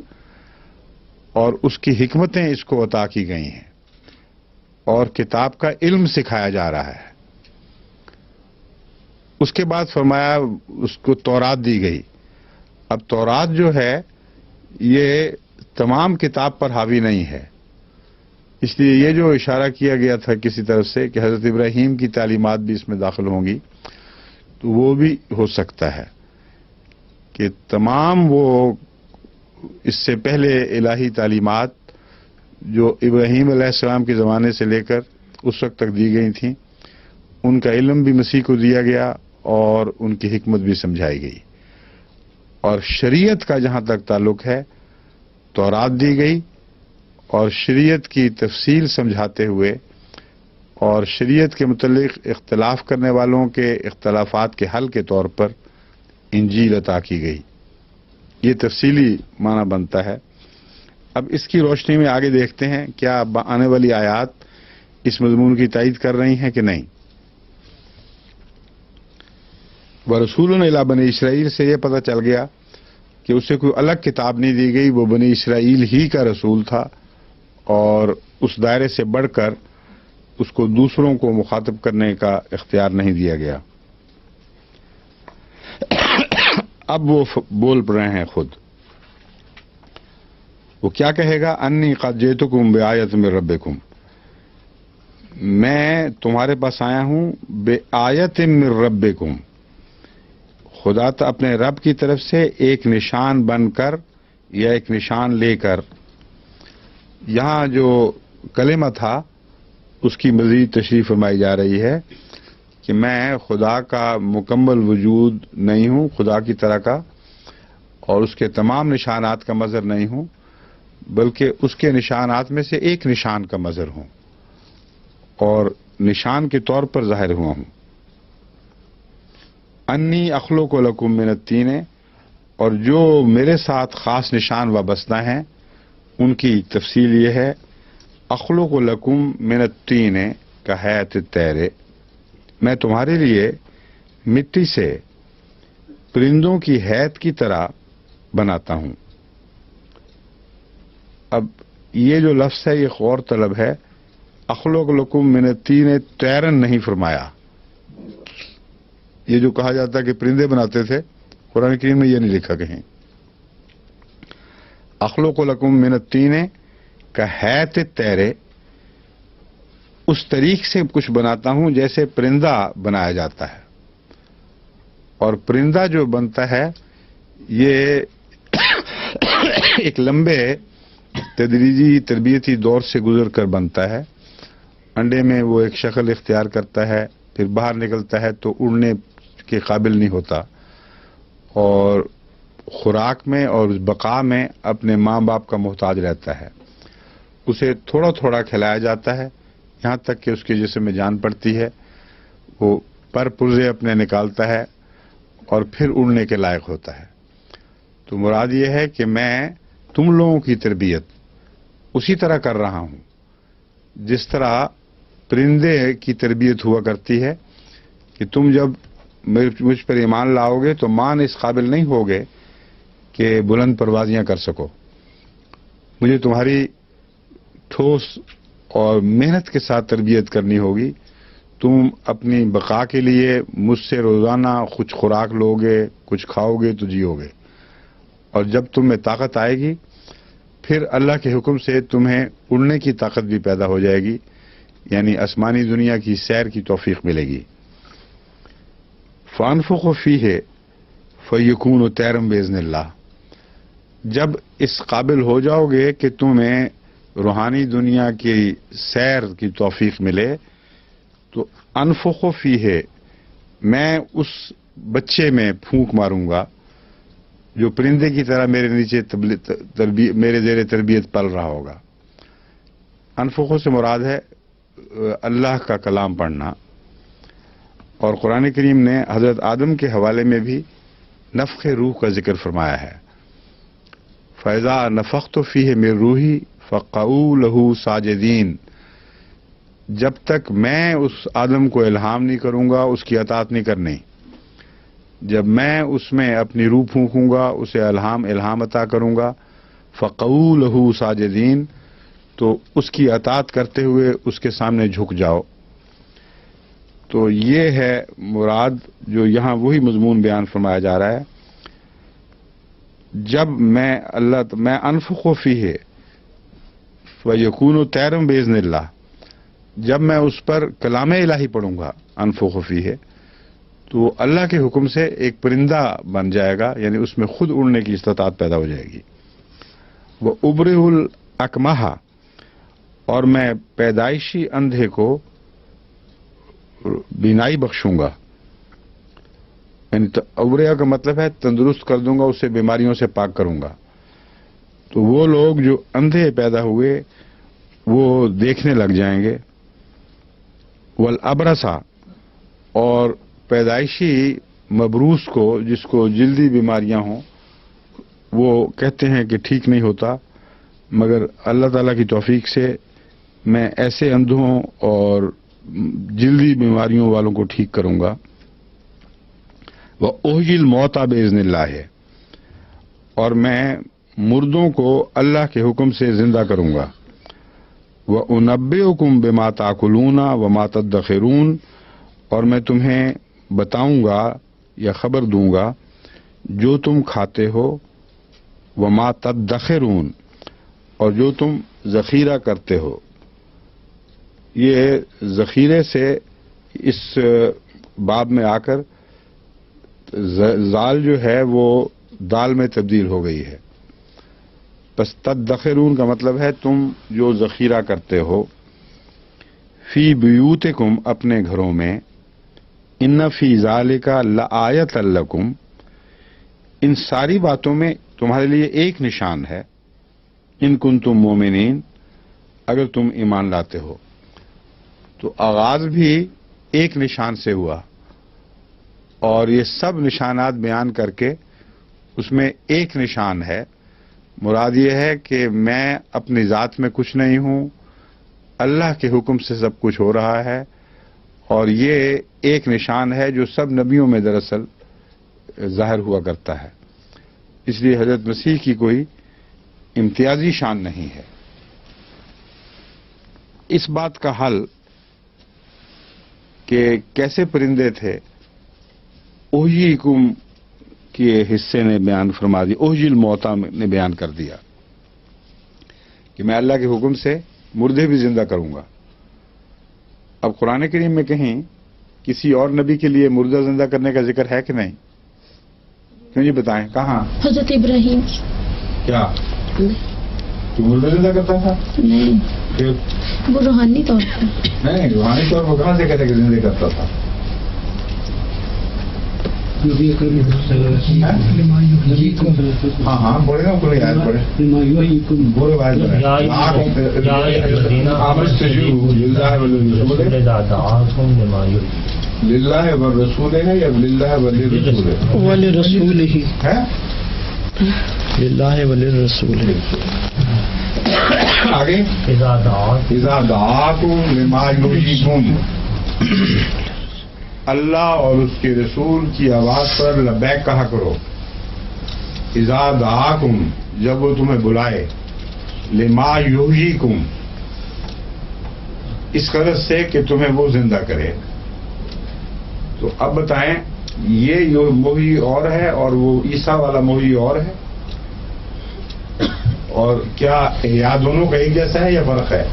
اور اس کی حکمتیں اس کو عطا کی گئی ہیں، اور کتاب کا علم سکھایا جا رہا ہے. اس کے بعد فرمایا اس کو تورات دی گئی. اب تورات جو ہے یہ تمام کتاب پر حاوی نہیں ہے، اس لیے یہ جو اشارہ کیا گیا تھا کسی طرف سے کہ حضرت ابراہیم کی تعلیمات بھی اس میں داخل ہوں گی، تو وہ بھی ہو سکتا ہے کہ تمام وہ اس سے پہلے الہی تعلیمات جو ابراہیم علیہ السلام کے زمانے سے لے کر اس وقت تک دی گئی تھیں، ان کا علم بھی مسیح کو دیا گیا اور ان کی حکمت بھی سمجھائی گئی. اور شریعت کا جہاں تک تعلق ہے تورات دی گئی، اور شریعت کی تفصیل سمجھاتے ہوئے اور شریعت کے متعلق اختلاف کرنے والوں کے اختلافات کے حل کے طور پر انجیل عطا کی گئی. یہ تفصیلی معنی بنتا ہے. اب اس کی روشنی میں آگے دیکھتے ہیں کیا آنے والی آیات اس مضمون کی تائید کر رہی ہیں کہ نہیں. وَرَسُولٌ إِلَىٰ بَنِي اسرائیل سے یہ پتہ چل گیا کہ اسے کوئی الگ کتاب نہیں دی گئی، وہ بنی اسرائیل ہی کا رسول تھا، اور اس دائرے سے بڑھ کر اس کو دوسروں کو مخاطب کرنے کا اختیار نہیں دیا گیا. اب وہ بول رہے ہیں خود. وہ کیا کہے گا؟ انی قد جئتکم بآیۃ من ربکم، میں تمہارے پاس آیا ہوں بآیۃ من ربکم، خدا تو اپنے رب کی طرف سے ایک نشان بن کر یا ایک نشان لے کر. یہاں جو کلمہ تھا اس کی مزید تشریح فرمائی جا رہی ہے کہ میں خدا کا مکمل وجود نہیں ہوں، خدا کی طرح کا، اور اس کے تمام نشانات کا مظہر نہیں ہوں، بلکہ اس کے نشانات میں سے ایک نشان کا مظہر ہوں اور نشان کے طور پر ظاہر ہوا ہوں. انی اخلق لکم من الطین، اور جو میرے ساتھ خاص نشان وابستہ ہیں ان کی تفصیل یہ ہے. اخلق لکم من الطین کہیئۃ الطیر، میں تمہارے لیے مٹی سے پرندوں کی ہیئت کی طرح بناتا ہوں. اب یہ جو لفظ ہے یہ غور طلب ہے. اخلق لکم من الطین طیرن نہیں فرمایا. یہ جو کہا جاتا ہے کہ پرندے بناتے تھے، قرآن کریم میں یہ نہیں لکھا کہیں. اخلق لکم من الطین کہیئۃ الطیر، اس طریق سے کچھ بناتا ہوں جیسے پرندہ بنایا جاتا ہے. اور پرندہ جو بنتا ہے یہ ایک لمبے تدریجی تربیتی دور سے گزر کر بنتا ہے. انڈے میں وہ ایک شکل اختیار کرتا ہے، پھر باہر نکلتا ہے تو اڑنے کے قابل نہیں ہوتا، اور خوراک میں اور بقا میں اپنے ماں باپ کا محتاج رہتا ہے. اسے تھوڑا تھوڑا کھلایا جاتا ہے یہاں تک کہ اس کے جسم میں جان پڑتی ہے، وہ پر پرزے اپنے نکالتا ہے اور پھر اڑنے کے لائق ہوتا ہے. تو مراد یہ ہے کہ میں تم لوگوں کی تربیت اسی طرح کر رہا ہوں جس طرح پرندے کی تربیت ہوا کرتی ہے، کہ تم جب مجھ پر ایمان لاؤ گے تو مان اس قابل نہیں ہوگے کہ بلند پروازیاں کر سکو. مجھے تمہاری ٹھوس اور محنت کے ساتھ تربیت کرنی ہوگی. تم اپنی بقا کے لیے مجھ سے روزانہ کچھ خوراک لو گے، کچھ کھاؤ گے تو جیو گے، اور جب تم میں طاقت آئے گی پھر اللہ کے حکم سے تمہیں اڑنے کی طاقت بھی پیدا ہو جائے گی، یعنی آسمانی دنیا کی سیر کی توفیق ملے گی. فَأَنفُخُ فِيهِ فَيَكُونُ طَيْرًا بِإِذْنِ اللَّهِ، جب اس قابل ہو جاؤ گے کہ تمہیں روحانی دنیا کی سیر کی توفیق ملے تو انفخو فیہ، میں اس بچے میں پھونک ماروں گا جو پرندے کی طرح میرے نیچے میرے زیر تربیت پل رہا ہوگا. انفخو سے مراد ہے اللہ کا کلام پڑھنا. اور قرآن کریم نے حضرت آدم کے حوالے میں بھی نفخ روح کا ذکر فرمایا ہے. فَإِذَا نَفَخْتُ فِيهِ مِن رُوحِي فَقَعُوا لَهُ سَاجِدِينَ، جب تک میں اس آدم کو الہام نہیں کروں گا اس کی اطاعت نہیں کرنی. جب میں اس میں اپنی روح پھونکوں گا، اسے الہام عطا کروں گا، فَقَعُوا لَهُ سَاجِدِينَ، تو اس کی اطاعت کرتے ہوئے اس کے سامنے جھک جاؤ. تو یہ ہے مراد جو یہاں وہی مضمون بیان فرمایا جا رہا ہے. جب میں انفخو فیہ فیکون طیرا باذن اللہ، جب میں اس پر کلام الہی پڑھوں گا انفخو فیہ، تو اللہ کے حکم سے ایک پرندہ بن جائے گا، یعنی اس میں خود اڑنے کی استطاعت پیدا ہو جائے گی. وہ ابرئ الاکمہ، اور میں پیدائشی اندھے کو بینائی بخشوں گا. یعنی ابریا کا مطلب ہے تندرست کر دوں گا، اسے بیماریوں سے پاک کروں گا. تو وہ لوگ جو اندھے پیدا ہوئے وہ دیکھنے لگ جائیں گے. والابرصا، اور پیدائشی مبروس کو، جس کو جلدی بیماریاں ہوں، وہ کہتے ہیں کہ ٹھیک نہیں ہوتا، مگر اللہ تعالیٰ کی توفیق سے میں ایسے اندھوں اور جلدی بیماریوں والوں کو ٹھیک کروں گا. وہ احیی الموتیٰ باذن اللہ ہے، اور میں مردوں کو اللہ کے حکم سے زندہ کروں گا. وہ انبئکم بما تاکلون وما تدخرون، اور میں تمہیں بتاؤں گا یا خبر دوں گا جو تم کھاتے ہو، وما تدخرون، اور جو تم ذخیرہ کرتے ہو. یہ ذخیرے سے اس باب میں آ کر زال جو ہے وہ دال میں تبدیل ہو گئی ہے. بس تدخرون کا مطلب ہے تم جو ذخیرہ کرتے ہو. فی بیوتکم، اپنے گھروں میں. ان فی ذالک لآیۃ لکم، ان ساری باتوں میں تمہارے لیے ایک نشان ہے. ان کنتم مومنین، اگر تم ایمان لاتے ہو. تو آغاز بھی ایک نشان سے ہوا، اور یہ سب نشانات بیان کر کے اس میں ایک نشان ہے. مراد یہ ہے کہ میں اپنی ذات میں کچھ نہیں ہوں، اللہ کے حکم سے سب کچھ ہو رہا ہے. اور یہ ایک نشان ہے جو سب نبیوں میں دراصل ظاہر ہوا کرتا ہے. اس لیے حضرت مسیح کی کوئی امتیازی شان نہیں ہے. اس بات کا حل کہ کیسے پرندے تھے، احییکم کے حصے نے بیان فرما دی. احیی الموتیٰ نے بیان کر دیا کہ میں اللہ کے حکم سے مردے بھی زندہ کروں گا. اب قرآن کریم میں کہیں کسی اور نبی کے لیے مردہ زندہ کرنے کا ذکر ہے کہ نہیں؟ کیوں جی بتائیں، کہاں؟ حضرت ابراہیم. کیا تو مردہ زندہ کرتا تھا؟ نہیں، پھر وہ روحانی طور پر. نہیں، روحانی طور پر کہاں سے کہتے کہ زندہ کرتا تھا؟ ہاں ہاں بولے گا، بولے آیت پڑھے، بولے آیت للہ والرسول ہے یا للہ ولرسول ہی ہے؟ للہ وللرسول. آگے اذا دعاکم لما یحییکم، اللہ اور اس کے رسول کی آواز پر لبیک کہا کرو. اذا دعاکم، جب وہ تمہیں بلائے، لما یحییکم، اس غرض سے کہ تمہیں وہ زندہ کرے. تو اب بتائیں، یہ محیی اور ہے اور وہ عیسیٰ والا محیی اور ہے، اور کیا احیاء دونوں کا ایک جیسا ہے یا فرق ہے؟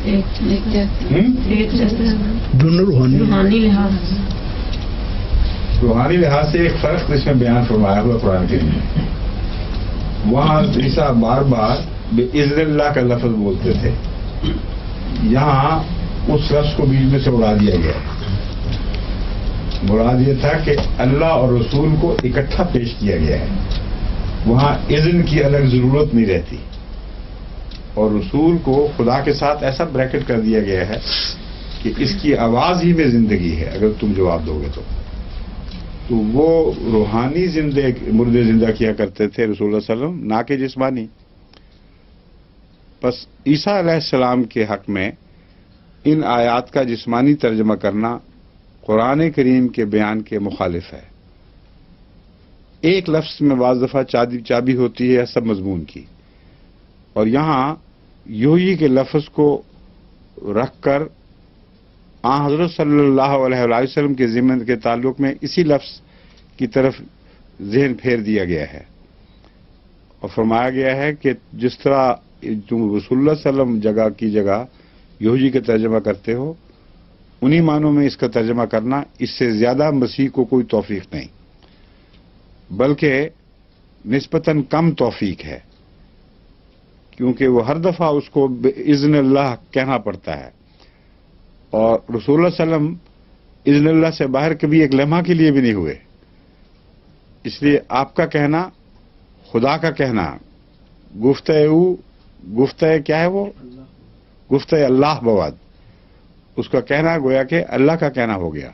ایک جیسا دونوں روحانی لحاظ. روحانی لحاظ سے ایک فرق اس میں بیان فرمایا ہوا قرآن کریم میں. وہاں عیسیٰ بار بار بِإِذْنِ اللہ کا لفظ بولتے تھے، یہاں اس لفظ کو بیچ میں سے اڑا دیا گیا ہے. مراد یہ تھا کہ اللہ اور رسول کو اکٹھا پیش کیا گیا ہے. وہاں اذن کی الگ ضرورت نہیں رہتی، اور رسول کو خدا کے ساتھ ایسا بریکٹ کر دیا گیا ہے کہ اس کی آواز ہی میں زندگی ہے. اگر تم جواب دو گے تو وہ روحانی مردے زندہ کیا کرتے تھے رسول اللہ صلی اللہ علیہ وسلم، نہ کہ جسمانی. بس عیسیٰ علیہ السلام کے حق میں ان آیات کا جسمانی ترجمہ کرنا قرآن کریم کے بیان کے مخالف ہے. ایک لفظ میں بعض دفعہ چابی ہوتی ہے سب مضمون کی، اور یہاں یوہی کے لفظ کو رکھ کر حضرت صلی اللہ علیہ وسلم کے ذمہ کے تعلق میں اسی لفظ کی طرف ذہن پھیر دیا گیا ہے، اور فرمایا گیا ہے کہ جس طرح تم رسول اللہ صلی اللہ علیہ وسلم جگہ کی جگہ یہودی کا ترجمہ کرتے ہو، انہی معنوں میں اس کا ترجمہ کرنا اس سے زیادہ مسیح کو کوئی توفیق نہیں، بلکہ نسبتاً کم توفیق ہے، کیونکہ وہ ہر دفعہ اس کو باذن اللہ کہنا پڑتا ہے، اور رسول اللہ صلی اللہ علیہ وسلم اذن اللہ سے باہر کبھی ایک لمحہ کے لیے بھی نہیں ہوئے. اس لیے آپ کا کہنا خدا کا کہنا، گفتہ کیا ہے وہ گفتہ اللہ بواد، اس کا کہنا گویا کہ اللہ کا کہنا ہو گیا.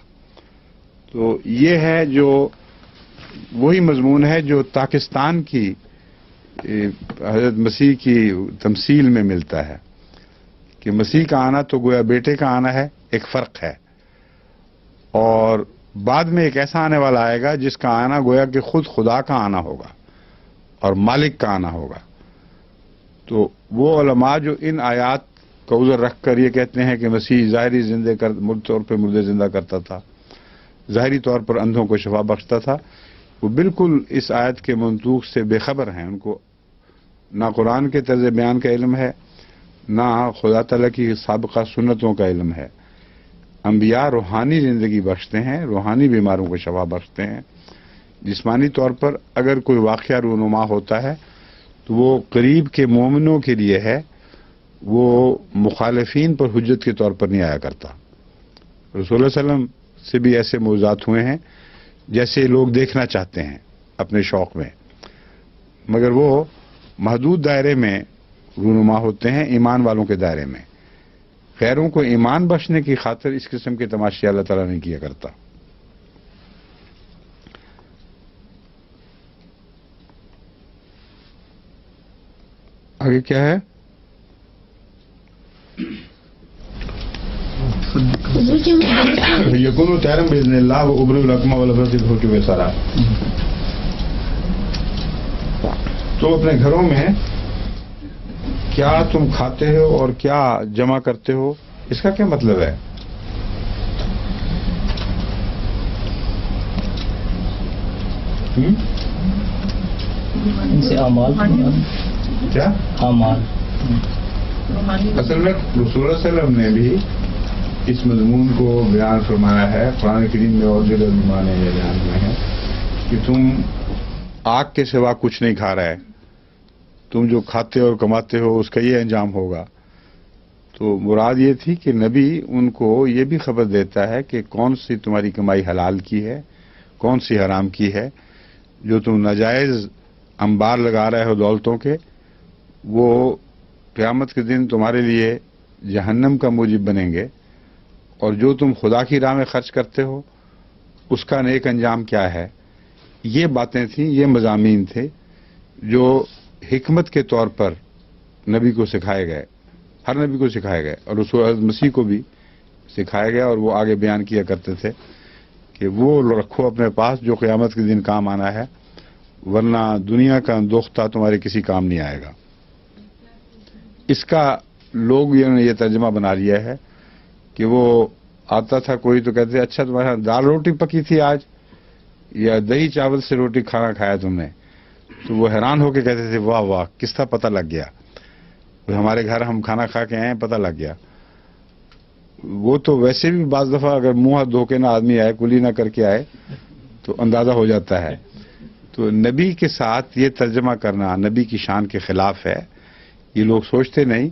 تو یہ ہے جو وہی مضمون ہے جو پاکستان کی حضرت مسیح کی تمثیل میں ملتا ہے کہ مسیح کا آنا تو گویا بیٹے کا آنا ہے، ایک فرق ہے، اور بعد میں ایک ایسا آنے والا آئے گا جس کا آنا گویا کہ خود خدا کا آنا ہوگا اور مالک کا آنا ہوگا. تو وہ علماء جو ان آیات کا عذر رکھ کر یہ کہتے ہیں کہ مسیح ظاہری طور پہ مردے زندہ کرتا تھا، ظاہری طور پر اندھوں کو شفا بخشتا تھا، وہ بالکل اس آیت کے منطوق سے بے خبر ہیں. ان کو نہ قرآن کے طرز بیان کا علم ہے، نہ خدا تعالیٰ کی سابقہ سنتوں کا علم ہے. انبیاء روحانی زندگی بخشتے ہیں، روحانی بیماروں کو شفا بخشتے ہیں. جسمانی طور پر اگر کوئی واقعہ رونما ہوتا ہے تو وہ قریب کے مومنوں کے لیے ہے، وہ مخالفین پر حجت کے طور پر نہیں آیا کرتا. رسول اللہ صلی اللہ علیہ وسلم سے بھی ایسے موضوعات ہوئے ہیں جیسے لوگ دیکھنا چاہتے ہیں اپنے شوق میں، مگر وہ محدود دائرے میں رونما ہوتے ہیں، ایمان والوں کے دائرے میں. غیروں کو ایمان بخشنے کی خاطر اس قسم کے تماشے اللہ تعالیٰ نہیں کیا کرتا. آگے کیا ہے؟ یکون تیرم باذن اللہ و ابر الحکمہ والبرد ہو کے سارا. تو اپنے گھروں میں کیا تم کھاتے ہو اور کیا جمع کرتے ہو، اس کا کیا مطلب ہے؟ ان سے اعمال کیا اعمال اصل میں رسول اللہ صلی اللہ علیہ وسلم نے بھی اس مضمون کو بیان فرمایا ہے. قرآن کریم میں اور جگہ بھی مانے یہ بیان ہوئے ہیں کہ تم آگ کے سوا کچھ نہیں کھا رہے، تم جو کھاتے اور کماتے ہو اس کا یہ انجام ہوگا. تو مراد یہ تھی کہ نبی ان کو یہ بھی خبر دیتا ہے کہ کون سی تمہاری کمائی حلال کی ہے، کون سی حرام کی ہے. جو تم ناجائز انبار لگا رہے ہو دولتوں کے، وہ قیامت کے دن تمہارے لیے جہنم کا موجب بنیں گے، اور جو تم خدا کی راہ میں خرچ کرتے ہو اس کا نیک انجام کیا ہے. یہ باتیں تھیں، یہ مضامین تھے جو حکمت کے طور پر نبی کو سکھائے گئے، ہر نبی کو سکھائے گئے، اور رسول مسیح کو بھی سکھایا گیا. اور وہ آگے بیان کیا کرتے تھے کہ وہ رکھو اپنے پاس جو قیامت کے دن کام آنا ہے، ورنہ دنیا کا اندوختہ تمہارے کسی کام نہیں آئے گا. اس کا لوگ نے یہ ترجمہ بنا لیا ہے کہ وہ آتا تھا کوئی تو کہتے اچھا تمہارے یہاں دال روٹی پکی تھی آج، یا دہی چاول سے روٹی کھانا کھایا تم نے، تو وہ حیران ہو کے کہتے تھے واہ واہ کس طرح پتہ لگ گیا، ہمارے گھر ہم کھانا کھا کے آئے پتہ لگ گیا. وہ تو ویسے بھی بعض دفعہ اگر منہ ہاتھ دھو کے نہ آدمی آئے، کلی نہ کر کے آئے تو اندازہ ہو جاتا ہے. تو نبی کے ساتھ یہ ترجمہ کرنا نبی کی شان کے خلاف ہے. یہ لوگ سوچتے نہیں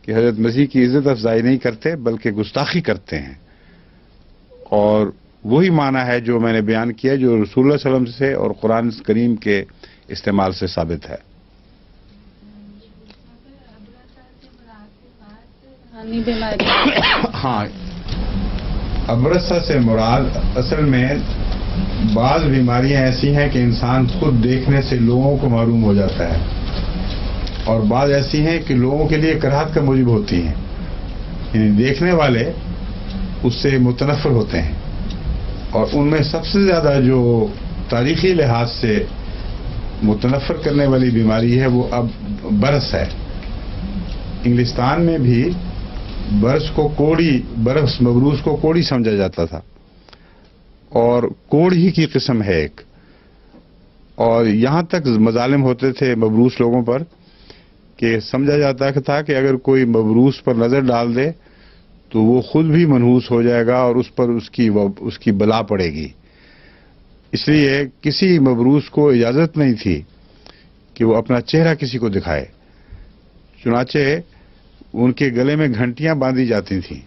کہ حضرت مسیح کی عزت افزائی نہیں کرتے بلکہ گستاخی کرتے ہیں، اور وہی معنی ہے جو میں نے بیان کیا، جو رسول اللہ صلی اللہ علیہ وسلم سے اور قرآن کریم کے استعمال سے ثابت ہے۔ روحانی بیماری ہاں، ابرصہ سے مراد اصل میں بعض بیماریاں ایسی ہیں کہ انسان خود دیکھنے سے لوگوں کو معلوم ہو جاتا ہے، اور بعض ایسی ہیں کہ لوگوں کے لیے کراہت کا موجب ہوتی ہیں، یعنی دیکھنے والے اس سے متنفر ہوتے ہیں، اور ان میں سب سے زیادہ جو تاریخی لحاظ سے متنفر کرنے والی بیماری ہے وہ اب برس ہے۔ انگلستان میں بھی برس کو کوڑی، برس مبروس کو کوڑی سمجھا جاتا تھا، اور کوڑ ہی کی قسم ہے ایک، اور یہاں تک مظالم ہوتے تھے مبروس لوگوں پر کہ سمجھا جاتا تھا کہ اگر کوئی مبروس پر نظر ڈال دے تو وہ خود بھی منحوس ہو جائے گا اور اس پر اس کی بلا پڑے گی۔ اس لیے کسی مبروس کو اجازت نہیں تھی کہ وہ اپنا چہرہ کسی کو دکھائے، چنانچہ ان کے گلے میں گھنٹیاں باندھی جاتی تھیں،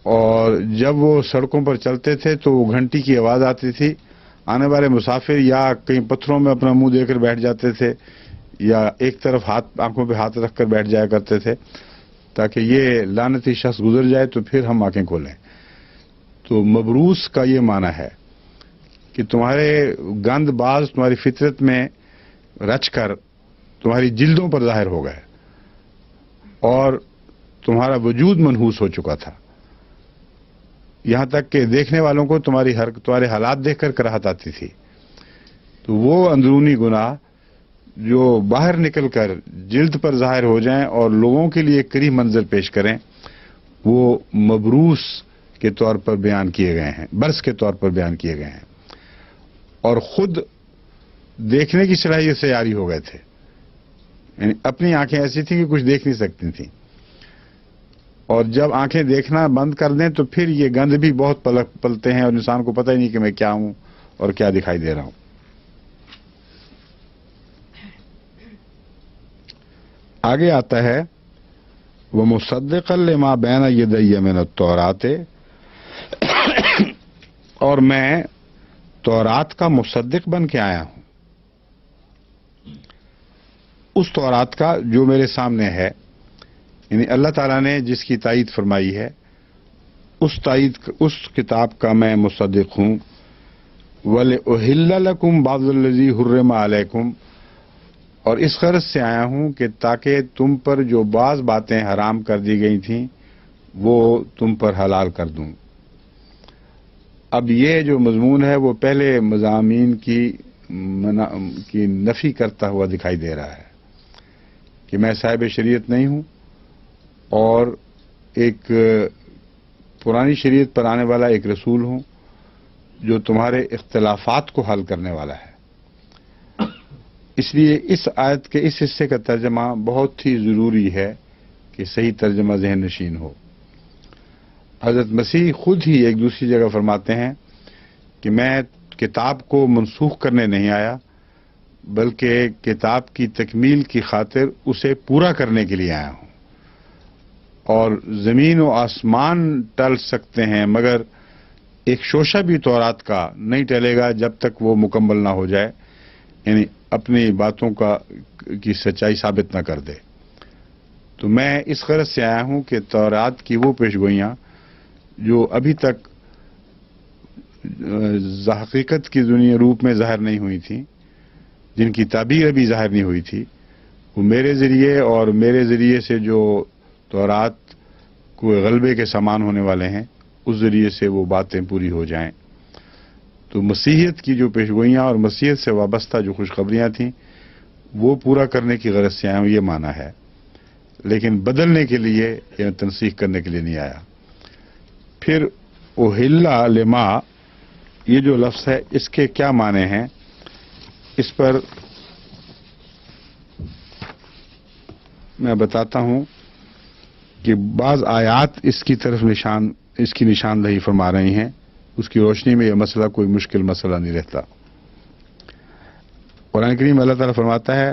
اور جب وہ سڑکوں پر چلتے تھے تو وہ گھنٹی کی آواز آتی تھی، آنے والے مسافر یا کہیں پتھروں میں اپنا منہ دے کر بیٹھ جاتے تھے یا ایک طرف آنکھوں پہ ہاتھ رکھ کر بیٹھ جایا کرتے تھے تاکہ یہ لعنتی شخص گزر جائے تو پھر ہم آنکھیں کھولیں۔ تو مبروس کا یہ معنی ہے کہ تمہارے گند باز تمہاری فطرت میں رچ کر تمہاری جلدوں پر ظاہر ہو گئے اور تمہارا وجود منحوس ہو چکا تھا، یہاں تک کہ دیکھنے والوں کو تمہارے حالات دیکھ کر کراہت آتی تھی۔ تو وہ اندرونی گناہ جو باہر نکل کر جلد پر ظاہر ہو جائیں اور لوگوں کے لیے کریہ منظر پیش کریں، وہ مبروس کے طور پر بیان کیے گئے ہیں، برس کے طور پر بیان کیے گئے ہیں، اور خود دیکھنے کی صلاحیت سے عاری ہو گئے تھے، یعنی اپنی آنکھیں ایسی تھیں کہ کچھ دیکھ نہیں سکتی تھیں، اور جب آنکھیں دیکھنا بند کر دیں تو پھر یہ گند بھی بہت پلتے ہیں اور انسان کو پتہ ہی نہیں کہ میں کیا ہوں اور کیا دکھائی دے رہا ہوں۔ آگے آتا ہے وَمُصَدِّقًا لِمَا بَيْنَ يَدَيَّ مِنَ التَّوْرَاةِ، اور میں تورات کا مصدق بن کے آیا ہوں، اس تورات کا جو میرے سامنے ہے، یعنی اللہ تعالیٰ نے جس کی تائید فرمائی ہے اس کتاب کا میں مصدق ہوں۔ وَلِأُحِلَّ لَكُمْ بَعْضَ الَّذِي حُرِّمَ عَلَيْكُمْ، اور اس غرض سے آیا ہوں کہ تاکہ تم پر جو بعض باتیں حرام کر دی گئی تھیں وہ تم پر حلال کر دوں۔ اب یہ جو مضمون ہے وہ پہلے مضامین کی نفی کرتا ہوا دکھائی دے رہا ہے کہ میں صاحب شریعت نہیں ہوں اور ایک پرانی شریعت پر آنے والا ایک رسول ہوں جو تمہارے اختلافات کو حل کرنے والا ہے۔ اس لیے اس آیت کے اس حصے کا ترجمہ بہت ہی ضروری ہے کہ صحیح ترجمہ ذہن نشین ہو۔ حضرت مسیح خود ہی ایک دوسری جگہ فرماتے ہیں کہ میں کتاب کو منسوخ کرنے نہیں آیا بلکہ کتاب کی تکمیل کی خاطر اسے پورا کرنے کے لیے آیا ہوں، اور زمین و آسمان ٹل سکتے ہیں مگر ایک شوشہ بھی تورات کا نہیں ٹلے گا جب تک وہ مکمل نہ ہو جائے، یعنی اپنی باتوں کی سچائی ثابت نہ کر دے۔ تو میں اس غرض سے آیا ہوں کہ تورات کی وہ پیشگوئیاں جو ابھی تک حقیقت کی دنیا روپ میں ظاہر نہیں ہوئی تھیں، جن کی تعبیر ابھی ظاہر نہیں ہوئی تھی، وہ میرے ذریعے اور میرے ذریعے سے جو تورات کو غلبے کے سامان ہونے والے ہیں اس ذریعے سے وہ باتیں پوری ہو جائیں۔ تو مسیحیت کی جو پیشگوئیاں اور مسیحیت سے وابستہ جو خوشخبریاں تھیں وہ پورا کرنے کی غرض سے آیا ہوں، یہ معنی ہے، لیکن بدلنے کے لیے یا تنسیخ کرنے کے لیے نہیں آیا۔ پھر اوہلا لما، یہ جو لفظ ہے اس کے کیا معنی ہیں، اس پر میں بتاتا ہوں کہ بعض آیات اس کی نشاندہی فرما رہی ہیں، اس کی روشنی میں یہ مسئلہ کوئی مشکل مسئلہ نہیں رہتا۔ قرآن کریم میں اللہ تعالیٰ فرماتا ہے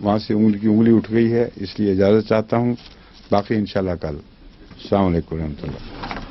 وہاں سے انگلی کی انگلی اٹھ گئی ہے، اس لیے اجازت چاہتا ہوں. باقی انشاءاللہ کل. السلام علیکم ورحمۃ اللہ.